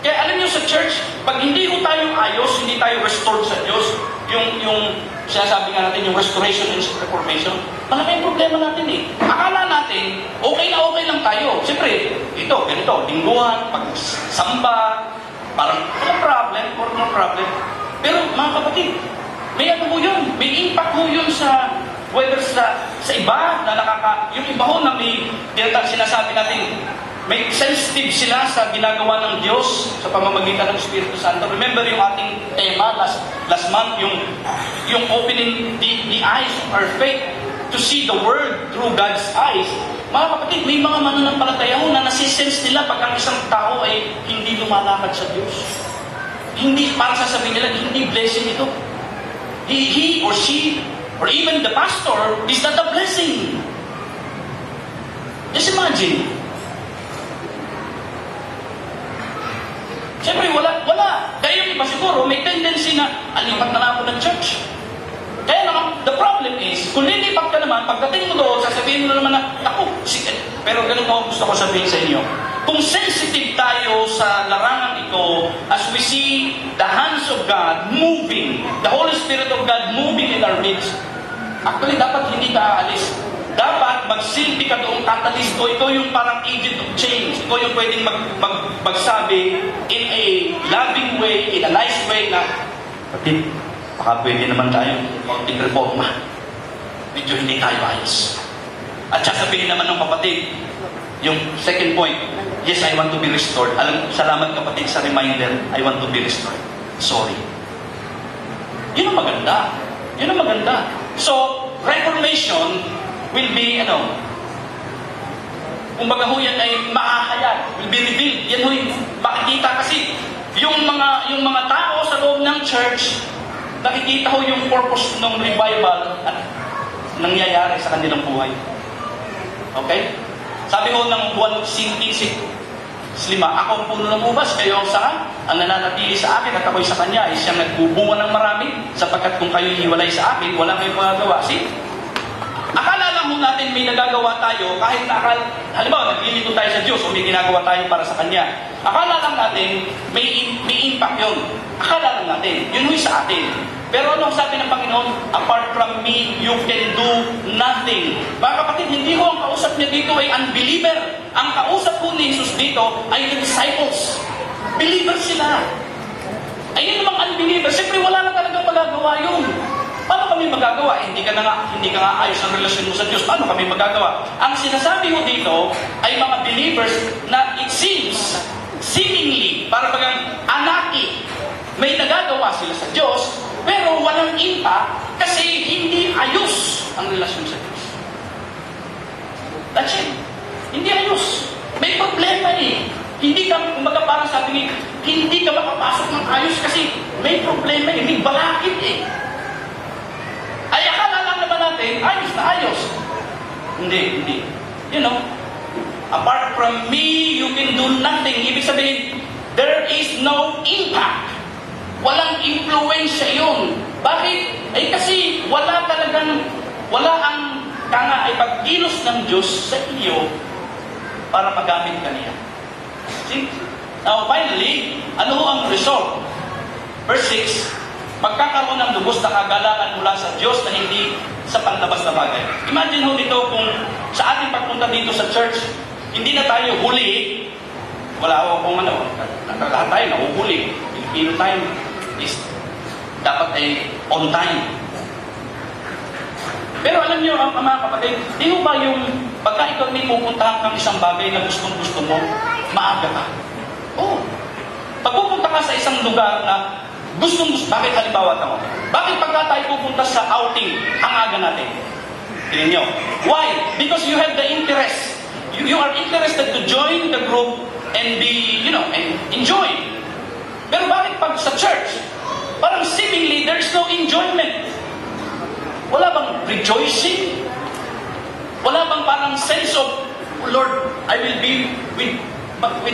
C: Kaya alam niyo sa church, pag hindi ko tayo ayos, hindi tayo restored sa Diyos, yung sinasabi nga natin, yung restoration and reformation, malaki yung problema natin eh. Akala natin, okay lang tayo. Siyempre, ito, ganito, lingguhan, pagsamba, parang no problem. Pero mga kapatid, may ano ho yun, may impact ho yun sa, whether sa iba, na yung iba ho na may sinasabi natin, may sensitive sila sa ginagawa ng Diyos sa pamamagitan ng Espiritu Santo. Remember yung ating tema last month, yung opening the eyes of our faith to see the Word through God's eyes. Mga kapatid, may mga mananampalataya ho na nasisense nila pag ang isang tao ay hindi lumalakad sa Diyos. Hindi, para sasabihin nila, hindi blessing ito. He or she, or even the pastor, is not a blessing. Just imagine. Siyempre, wala. Kaya yung iba siguro, may tendency na alipat na lang ako ng church. Kaya naman, the problem is, kung lilipat ka naman, pagdating mo doon, sasabihin mo naman na, pero ganun mo gusto ko sabihin sa inyo. Kung sensitive tayo sa larangan ito, as we see the hands of God moving, the Holy Spirit of God moving in our midst, actually, dapat hindi ka aalis. Dapat magsilbi ka doong catalyst ko. Ito yung parang agent of change. Ito yung pwedeng magsabi in a loving way, in a nice way na, kapatid, baka pwede naman tayo konting reforma. Medyo hindi tayo ayos. At sasabihin naman ng kapatid, yung second point, yes, I want to be restored. Salamat kapatid sa reminder, I want to be restored. Sorry. Yun ang maganda. So, reformation will be, kumbaga ho yan ay mahahayag, will be revealed. Yan ho yung makikita kasi yung mga tao sa loob ng church, nakikita ho yung purpose ng revival at nangyayari sa kanilang buhay. Okay? Sabi ho ng buwan 15:5, ako ang puno ng ubas, kayo ang sanga, ang nananatili sa akin at ako'y sa kanya, ay siyang nagbubunga ng marami, sapagkat kung kayo hiwalay sa akin, wala kayong magagawa. See? Akala lang ho natin may nagagawa tayo, kahit na halimbawa, naglilito tayo sa Diyos o may ginagawa tayo para sa Kanya. Akala lang natin, may impact yun. Akala lang natin, yun ho'y sa atin. Pero anong sabi ng Panginoon? Apart from me, you can do nothing. Mga kapatid, hindi ho ang kausap niya dito ay unbeliever. Ang kausap po ni Jesus dito ay the disciples. Believer sila. Ayun namang unbeliever. Siyempre, wala na talagang magagawa yun. Paano kami magagawa? Hindi ka nga ayos ang relasyon mo sa Diyos. Paano kami magagawa? Ang sinasabi mo dito ay mga believers na it seems, seemingly, para bagang anaki, may nagagawa sila sa Diyos, pero walang impact kasi hindi ayos ang relasyon sa Diyos. That's it. Hindi ayos. May problema eh. Hindi ka, kumbaga parang sabi ni, hindi ka makapasok ng ayos kasi may problema eh. May balakid eh. Ay, akala lang naman natin, ayos na ayos. Hindi. You know, apart from me, you can do nothing. Ibig sabihin, there is no impact. Walang influensya yun. Bakit? Ay kasi wala ang ay pagkilos ng Diyos sa iyo para magamit ka niya. See? Now, finally, ano ang result? Verse 6, pagkakaroon ng lubos na kagalangan mula sa Diyos na hindi sa panlabas na bagay. Imagine ho dito kung sa ating pagpunta dito sa church, hindi na tayo huli. Wala ako kung lahat tayo nahuhuli. Filipino time is dapat ay on time. Pero alam niyo, mga kapatid, di ho ba yung pagka ikaw may pupuntahan kang isang bagay na gustong-gusto mo, maaga ka? Oo. Pag pupunta ka sa isang lugar na gustong-gusto, bakit halimbawa ito? Bakit pagka tayo pupunta sa outing, ang aga natin? Tingnan nyo. Why? Because you have the interest. You are interested to join the group and be, and enjoy. Pero bakit pag sa church, parang seemingly there is no enjoyment? Wala bang rejoicing? Wala bang parang sense of, oh Lord, I will be with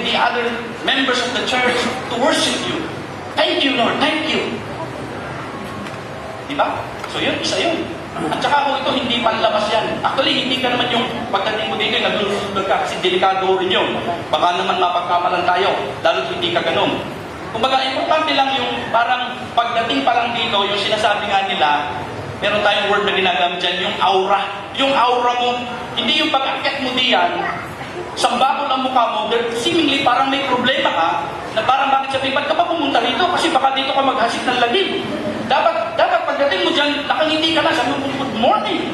C: the other members of the church to worship you. Thank you, Lord. Thank you. Diba? So yun, isa yun. At saka kung ito, hindi panlabas yan. Actually, hindi ka naman yung pagdating mo dito, naglulunod ka kasi delikado rin yun. Baka naman mapagkamalan tayo, lalo't hindi ka ganun. Kumbaga, importante lang yung parang pagdating pa lang dito, yung sinasabi nga nila, meron tayong word na ginagamit dyan, yung aura. Yung aura mo, hindi yung pag-akyat mo diyan, sambakol ang mukha mo, seemingly parang may problema ka, na parang bakit sabihin, ba't ka pa pumunta rito? Kasi baka dito ka maghasik ng lagim. Dapat pagdating mo dyan, nakangiti ka na, sabi mo, good morning.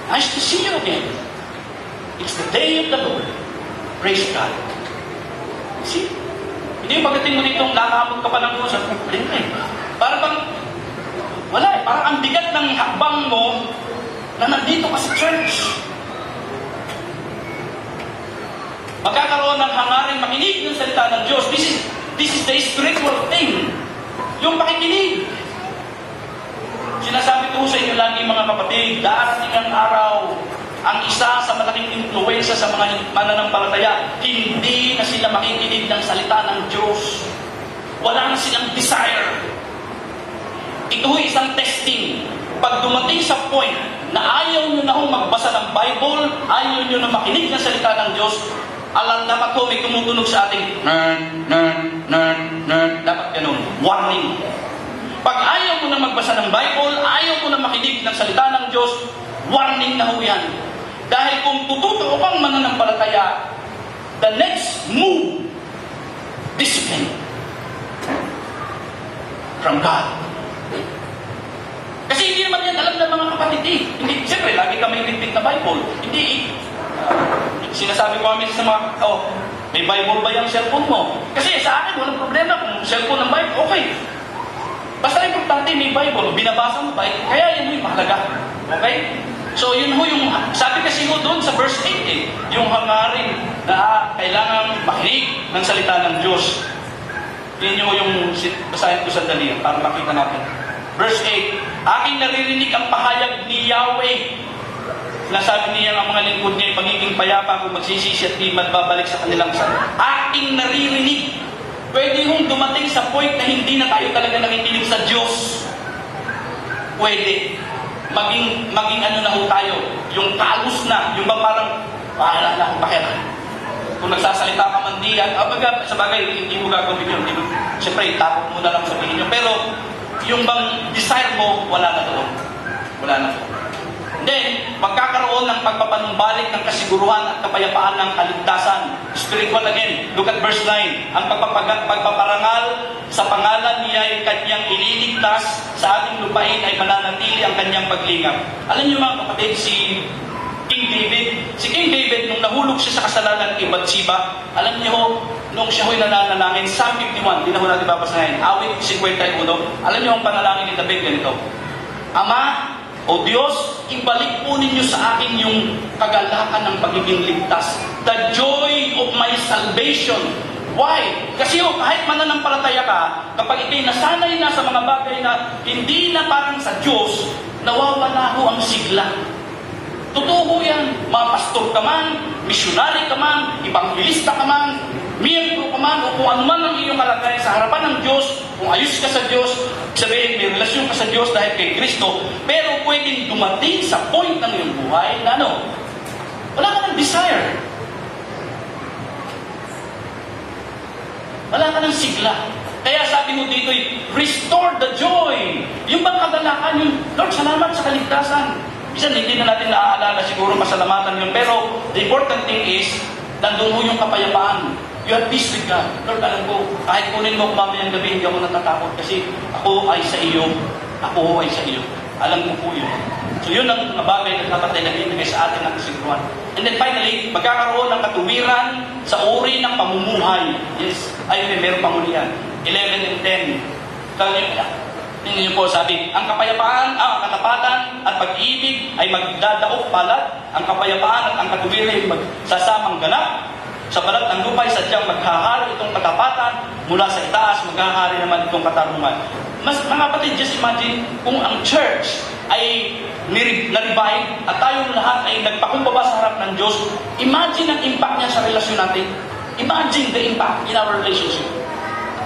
C: Nice to see you again. It's the day of the Lord. Praise God. See? Hindi yung pagdating mo dito, nakahamot ka pa ng Diyos, parang bang, wala eh, parang ang bigat ng hakbang mo na nandito ka sa church. Magkakaroon ng hangaring makinig ng salita ng Diyos. This is the spiritual thing. Yung pakikinig. Sinasabi ko sa inyo lagi mga kapatid, darating ang araw, ang isa sa malaking influensya sa mga mananampalataya, hindi na sila makikinig ng salita ng Diyos. Wala na silang desire. Ito'y isang testing. Pag dumating sa point na ayaw nyo na magbasa ng Bible, ayaw nyo na makinig ng salita ng Diyos, alam dapat ko may tumutunog sa ating dapat ganun, warning. Pag ayaw mo na magbasa ng Bible, ayaw mo na makinig ng salita ng Diyos, warning na ho yan. Dahil kung tututo kang mananampalataya, the next move, discipline from God. Kasi hindi naman yan alam ng mga kapatid eh. Hindi, siyempre, lagi kami repeat na Bible. Hindi sinasabi ko kami sa mga, may Bible ba yung cellphone mo? Kasi sa akin, walang problema kung cellphone ng Bible, okay. Basta importante may Bible, binabasa mo ba? Kaya yun yung mahalaga. Okay? So yun ho yung, sabi kasi ho doon sa verse 8 yung hangarin na kailangan makinig ng salita ng Diyos. Yun yung basahin ko sandali para makita natin. Verse 8, aking naririnig ang pahayag ni Yahweh. nasabi niya ang mga lingkod niya ay magiging payapa kung magsisisi at di magbabalik sa kanilang ating naririnig. Pwede hong dumating sa point na hindi na tayo talaga nakikinig sa Diyos. Pwede. Maging ano na ho tayo, yung kalos na, yung ba parang, pahala na akong pakialam. Kung nagsasalita ka man diyan, sa bagay, hindi mo gagawin yun. Siyempre, takot mo na lang sabihin nyo. Pero, yung bang desire mo, wala na doon. Wala na doon. Then, magkakaroon ng pagpapanumbalik ng kasiguruhan at kapayapaan ng kaligtasan. Spiritual again. Look at verse 9. Ang pagpaparangal sa pangalan niya ay kanyang ililigtas, sa ating lupain ay mananatili ang kanyang paglingap. Alam niyo mga kapatid, si King David, nung nahulog siya sa kasalanan kay Bathsheba, alam niyo, nung siya ho'y nananalangin, Psalm 51, di na ho natin babasahin, awit 51, alam niyo ang panalangin ni David ganito, Ama, O Diyos, ibalik po ninyo sa akin yung kagalakan ng pagiging ligtas. The joy of my salvation. Why? Kasi kahit mananampalataya ka, kapag ikay nasanay na sa mga bagay na hindi na parang sa Diyos, nawawala ho ang sigla. Totoo yan. Mga pastor ka man, missionary ka man, evangelista ka man, miyembro ka man, o kung ano man ang iyong kalagayan sa harapan ng Diyos, kung ayos ka sa Diyos, sabihin, may relasyon ka sa Diyos dahil kay Kristo, pero pwedeng dumating sa point ng iyong buhay na ano, wala ka ng desire. Wala ka ng sigla. Kaya sabi mo dito, restore the joy. Yung bang kagalakan, yung, Lord, salamat sa kaligtasan. Minsan, hindi na natin naaalala siguro pasalamatan yun. Pero, the important thing is, nandun mo yung kapayapaan. You have peace with God. Lord, alam ko, kahit kunin mo kumamayang gabi, hindi ako natatakot kasi ako ay sa iyo. Ako ay sa iyo. Alam mo po yun. So, yun ang bagay na dapat ay nabibigay sa atin ng kasiguruhan. And then finally, magkakaroon ng katuwiran sa uri ng pamumuhay. Yes, ayun, meron pang uli yan. 11 and 10. Tingnan niyo po, sabi, ang kapayapaan, ang katapatan at pag-ibig ay magdadaok palad. Ang kapayapaan at ang katuwiran ay magsasamang ganap. Sa balat ng lupa ay sadyang maghahari itong katapatan, mula sa itaas, maghahari naman itong katarungan. Mga kapatid, just imagine kung ang church ay na-revive at tayong lahat ay nagpakumbaba sa harap ng Diyos, imagine ang impact niya sa relasyon natin. Imagine the impact in our relationship.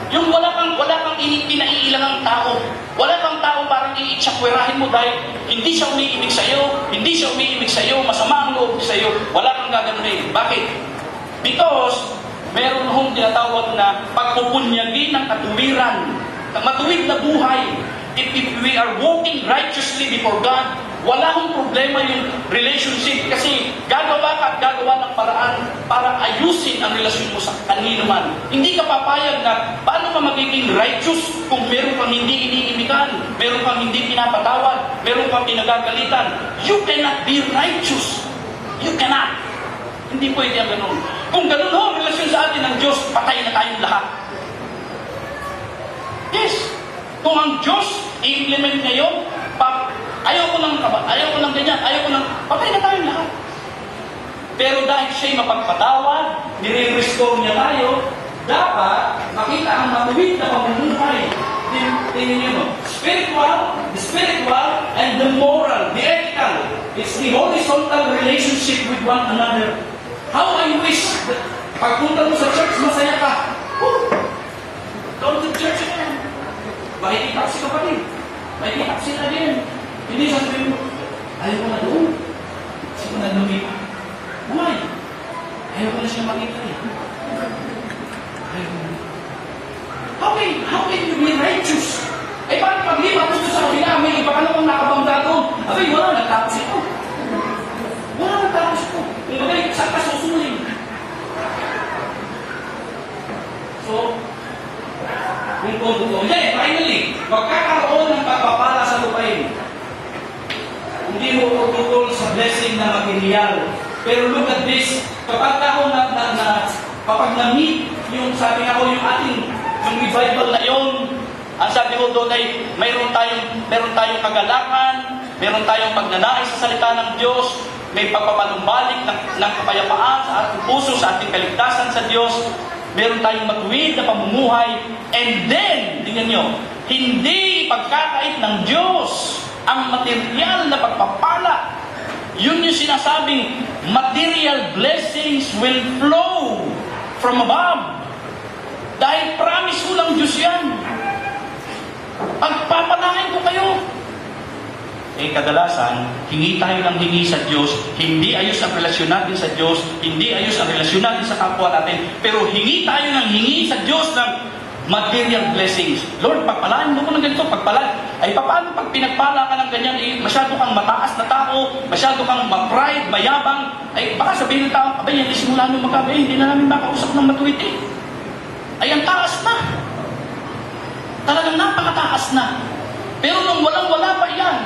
C: Yung wala kang pinaiilangang tao. Wala kang tao parang iitsakwerahin mo dahil hindi siya umiibig sa'yo, masama ang loob sa'yo, wala kang gaganunin. Bakit? Because, meron hong tinatawag na pagpupunyagi ng katuwiran, matuwid na buhay. If we are walking righteously before God, wala hong problema yung relationship kasi gagawa ka at gagawa ng paraan para ayusin ang relasyon mo sa kanino man. Hindi ka papayag na paano ka magiging righteous kung meron kang hindi iniimikan, meron kang hindi pinapatawad, meron kang pinagagalitan. You cannot be righteous. You cannot. Hindi pwede ang ganun. Kung ganun ho, ang relasyon sa atin ng Diyos, patay na tayong lahat. Yes. Kung ang Diyos i-implement niya yun, ayaw ko ng ganyan, patay na tayong lahat. Pero dahil siya'y mapagpatawad, nire-restore niya tayo, dapat makita ang matuwid na pamumuhay. Tingnan niyo mo. The spiritual, and the moral, the ethical. It's the horizontal relationship with one another. How I wish that pagpunta mo sa church, masaya ka. Go to church again. Makikita si kapatid. Makikita sila din. Hindi sasabihin mo, ayaw ko na doon. Kasi ko na lumipa. Why? Ayaw ko na siya makita eh. Ayaw ko na. How can you be righteous? Eh, bakit paglipat mo sa kabila, may iba ka na kung nakabangga doon? Abay, wala, nagtapos ito. Wala, nagtapos ito. Kung bagay, saan ka susuling? So, then, finally, magkakaroon ng pagpapala sa lupain. Hindi mo tututol sa blessing na material. Pero look at this, kapag ako kapag na-meet yung, sabi nga ko, yung ating revival na yun, ang sabi ko doon ay mayroon tayong kagalakan, mayroon tayong pagnanais sa salita ng Diyos, may pagpapanumbalik ng kapayapaan sa ating puso, sa ating kaligtasan sa Diyos, meron tayong matuwid na pamumuhay, and then, tingnan nyo, hindi ipagkakait ng Diyos ang material na pagpapala. Yun yung sinasabing material blessings will flow from above. Dahil promise ko lang Diyos yan. Pagpapalain ko kayo. Kadalasan, hingi tayo ng hingi sa Diyos, hindi ayos ang relasyon natin sa Diyos, hindi ayos ang relasyon natin sa kapwa natin, pero hingi tayo ng hingi sa Diyos ng material blessings. Lord, pagpalaan mo ko ng ganito, pagpalaan. Ay, paano pag pinagpala ka ng ganyan, masyado kang mataas na tao, masyado kang ma-pride, mayabang, ay, baka sabihin ng tao, abay, yan, simula nung magkabay, hindi na namin makausap ng matuwid. Ay, ang taas na. Talagang napakataas na. Pero nung walang-wala pa yan,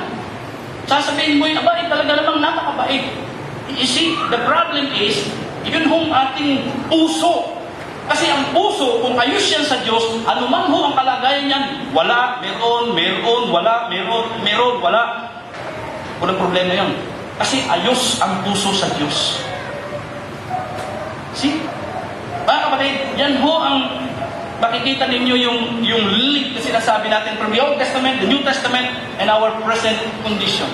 C: sasabihin mo yun, abay, talaga namang napakabait. You see, the problem is, yun hong ating puso. Kasi ang puso, kung ayos yan sa Diyos, anuman ho ang kalagayan yan, wala, meron, wala, meron, wala. Walang problema yun. Kasi ayos ang puso sa Diyos. See? Mga kapatid, yan ho ang makikita ninyo yung link na sinasabi natin from the Old Testament, the New Testament, and our present condition.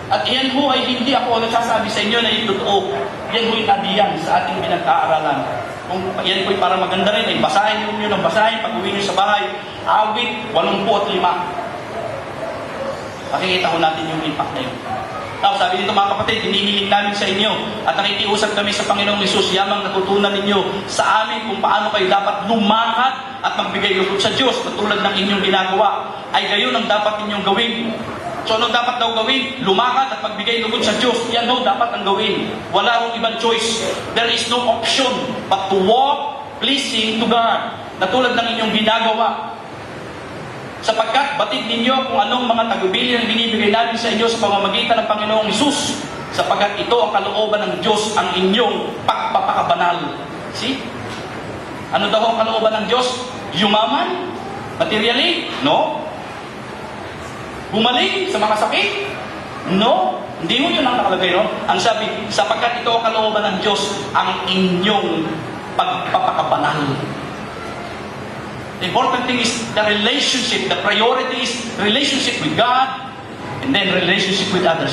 C: At yan ho ay hindi ako nagsasabi sa inyo na yung totoo. Yan ho yung adiyan sa ating pinag-aaralan. Kung yan ho para maganda rin, ay basahin nyo ng basahin pag uwi nyo sa bahay. Awit 85. Makikita ho natin yung impact na yun. Now, sabi dito mga kapatid, hinihiling namin sa inyo at nakikiusap kami sa Panginoong Hesus, yamang natutunan ninyo sa amin kung paano kayo dapat lumakad at magbigay lugod sa Diyos katulad ng inyong ginagawa. Ay gayon ang dapat ninyong gawin. So ano dapat daw gawin? Lumakad at magbigay lugod sa Diyos. Yan daw dapat ang gawin. Wala hong ibang choice. There is no option but to walk pleasing to God. Katulad ng inyong ginagawa. Sapagkat batid ninyo kung anong mga tagubilin ang binibigay namin sa inyo sa pamamagitan ng Panginoong Hesus. Sapagkat ito ang kalooban ng Diyos, ang inyong pagpapakabanal. See? Ano daw ang kalooban ng Diyos? Yumaman? Materially? No. Gumaling sa mga sakit? No. Hindi mo yun ang nakalagay, no? Ang sabi, sapagkat ito ang kalooban ng Diyos, ang inyong pagpapakabanal. The important thing is the relationship. The priority is relationship with God and then relationship with others.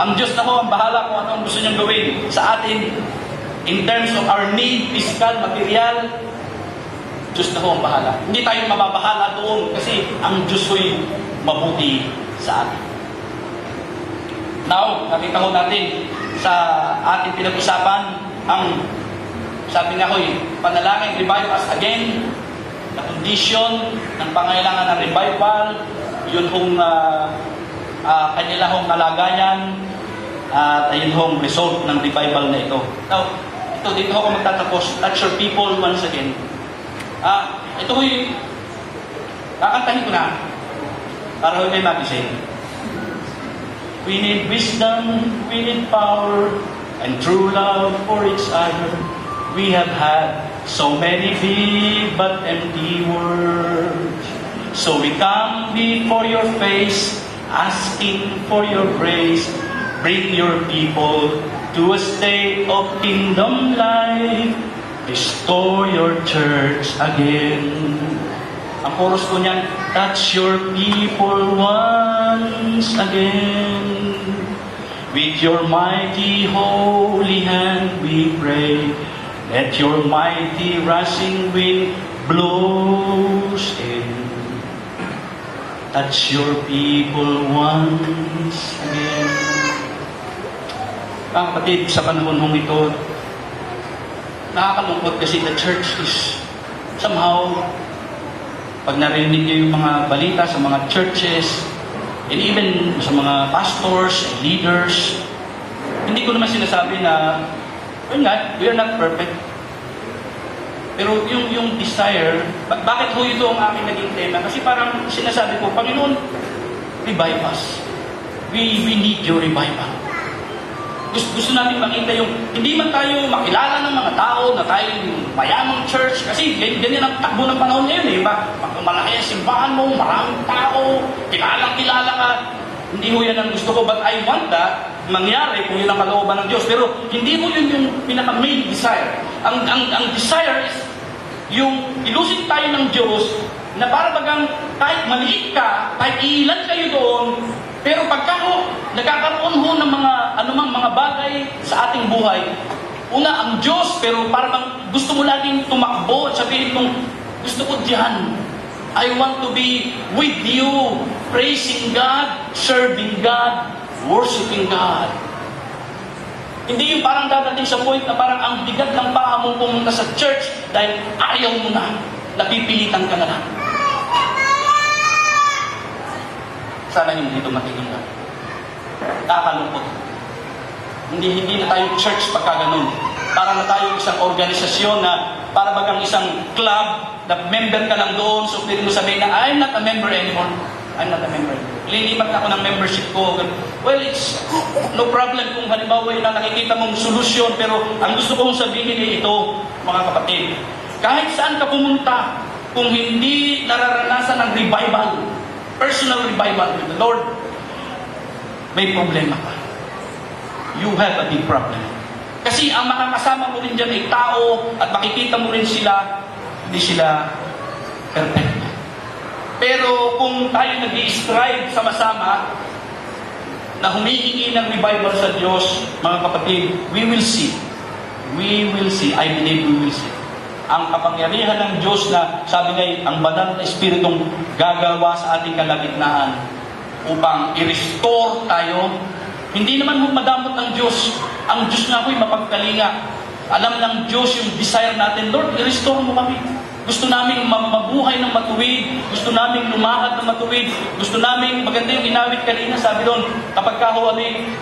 C: Ang Diyos na ho ang bahala kung ano ang gusto niyang gawin sa atin in terms of our need, physical, material. Diyos na ho ang bahala. Hindi tayo mababahala doon kasi ang Diyos ho'y mabuti sa atin. Now, nakita ho natin sa ating pinag-usapan ang sabi nga ho'y panalangin, revive us again. Na condition ng pangailangan ng revival, yun hong kanila hong kalagayan at ayun hong result ng revival na ito. Now, dito ako magtatapos. Touch your people once again. Ito ho'y kakantahin ko na para ho'y kayo magising. We need wisdom, we need power, and true love for each other. We have had so many big but empty words. So we come before your face, asking for your grace. Bring your people to a state of kingdom life. Restore your church again. Ang chorus ko niyan, touch your people once again. With your mighty holy hand we pray. Let your mighty rushing wind blows in. Touch your people once again. Mga kapatid, sa panahon mong ito, nakakalungkot kasi the church is somehow, pag narinig niyo yung mga balita sa mga churches, and even sa mga pastors and leaders, hindi ko naman sinasabi na we are not perfect. Pero yung desire, bakit ho ito ang aking naging tema? Kasi parang sinasabi ko, Panginoon, revive us. We need your revival. Gusto natin makita yung, hindi man tayo makilala ng mga tao na tayo mayamang church. Kasi ganyan ang takbo ng panahon ngayon. Malaki ang simbahan mo, maraming tao, kilala ka. Hindi ho yan ang gusto ko, but I want that mangyari kung yun ang kalooban ng Diyos. Pero hindi mo yun yung pinaka-main desire. Ang desire is yung ilusig tayo ng Diyos na para bagang kahit maliit ka, kahit ilan kayo doon, Pero pagka nagkakaroon ho ng mga anumang mga bagay sa ating buhay, una ang Diyos, pero parang gusto mo laging tumakbo at sabihin mong, gusto ko diyan. I want to be with you, praising God, serving God, worshiping God. Hindi yung parang dadating sa point na parang ang bigat ng paa mong pumunta sa church dahil ayaw mo na, napipilitan ka na lang. Sana hindi dumating ka. Kakalungkot. Hindi na tayo church pagka ganun. Para na tayo isang organisasyon na para bagang isang club na member ka lang doon, so pwede mo sabihin na I'm not a member anymore. I'm not a member. Lilipat na ako ng membership ko. Well, it's no problem kung halimbawa na nakikita mong solusyon, pero ang gusto kong sabihin ay ito, mga kapatid. Kahit saan ka pumunta, kung hindi nararanasan ng revival, personal revival with the Lord, may problema ka. You have a big problem. Kasi ang makakasama mo rin dyan ay tao at makikita mo rin sila, hindi sila perfect. Pero kung tayo nag-i-strive sama-sama na humihingi ng revival sa Diyos, mga kapatid, we will see. We will see. I believe we will see. Ang kapangyarihan ng Diyos na sabi nga, ang banal na Espiritong gagawa sa ating kalagitnaan upang i-restore tayo. Hindi naman mo madamot ng Diyos. Ang Diyos nga ako'y mapagkalinga. Alam ng Diyos yung desire natin, Lord, i-restore mo kami. Gusto namin mabuhay ng matuwid. Gusto namin lumahad ng matuwid. Gusto namin, maganda yung inawit kanina, sabi doon, kapag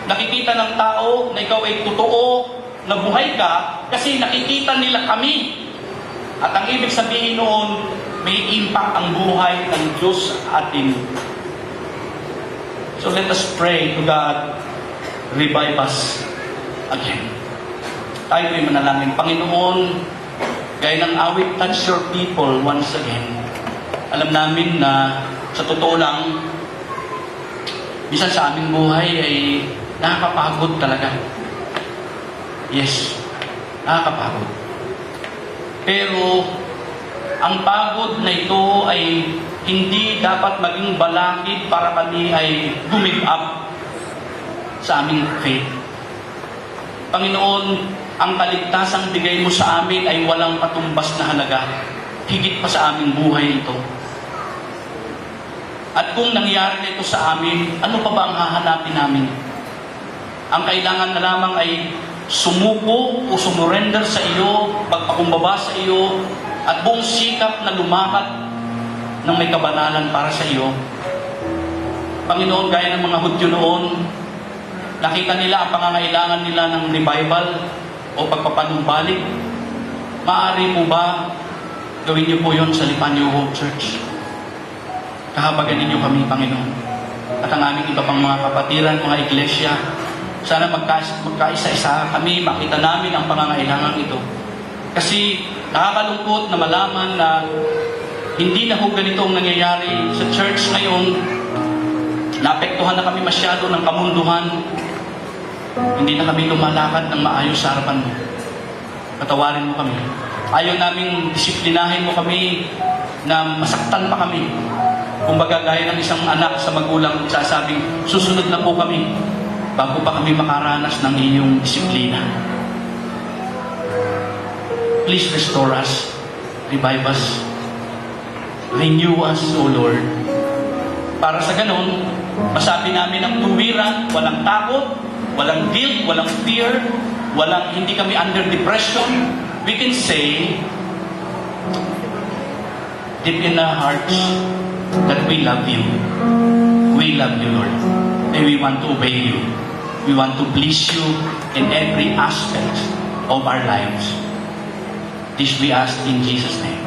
C: nakikita ng tao na ikaw ay totoo, na buhay ka, kasi nakikita nila kami. At ang ibig sabihin noon, may impact ang buhay ng Diyos sa atin. So let us pray to God, revive us again. Tayo ay manalangin. Panginoon, gaya ng awit, touch your people once again. Alam namin na sa totoo lang, minsan sa aming buhay ay nakakapagod talaga. Yes, nakakapagod. Pero ang pagod na ito ay hindi dapat maging balakid para kami ay give up sa aming faith. Panginoon, ang kaligtasang bigay mo sa amin ay walang patumbas na halaga. Higit pa sa aming buhay ito. At kung nangyari na ito sa amin, ano pa ba ang hahanapin namin? Ang kailangan na lamang ay sumuko o sumurrender sa iyo, pagpakumbaba sa iyo, at buong sikap na lumakad ng may kabanalan para sa iyo. Panginoon, gaya ng mga Hudyo noon, nakita nila ang pangangailangan nila ng revival o pagpapanumbalik. Maaari po ba gawin niyo po yun sa Lipanyo Hope Church? Kahabagan ninyo kami, Panginoon. At ang aming iba pang mga kapatiran, mga iglesia, sana magkaisa-isa kami, makita namin ang pangangailangan ito. Kasi nakakalungkot na malaman na hindi na ho ganito ang nangyayari sa church ngayon. Naapektuhan na kami masyado ng kamunduhan. Hindi na kami lumalakad ng maayos sa harapan mo. Patawarin mo kami. Ayaw naming disiplinahin mo kami na masaktan pa kami. Kung baga gaya ng isang anak sa magulang sasabing, susunod na po kami bago pa kami makaranas ng iyong disiplina. Please restore us, revive us, renew us, O Lord. Para sa ganun, masabi namin ang tuwiran, walang takot, walang guilt, walang fear, hindi kami under depression. We can say, deep in our hearts, that we love you. We love you, Lord. And we want to obey you. We want to please you in every aspect of our lives. This we ask in Jesus' name.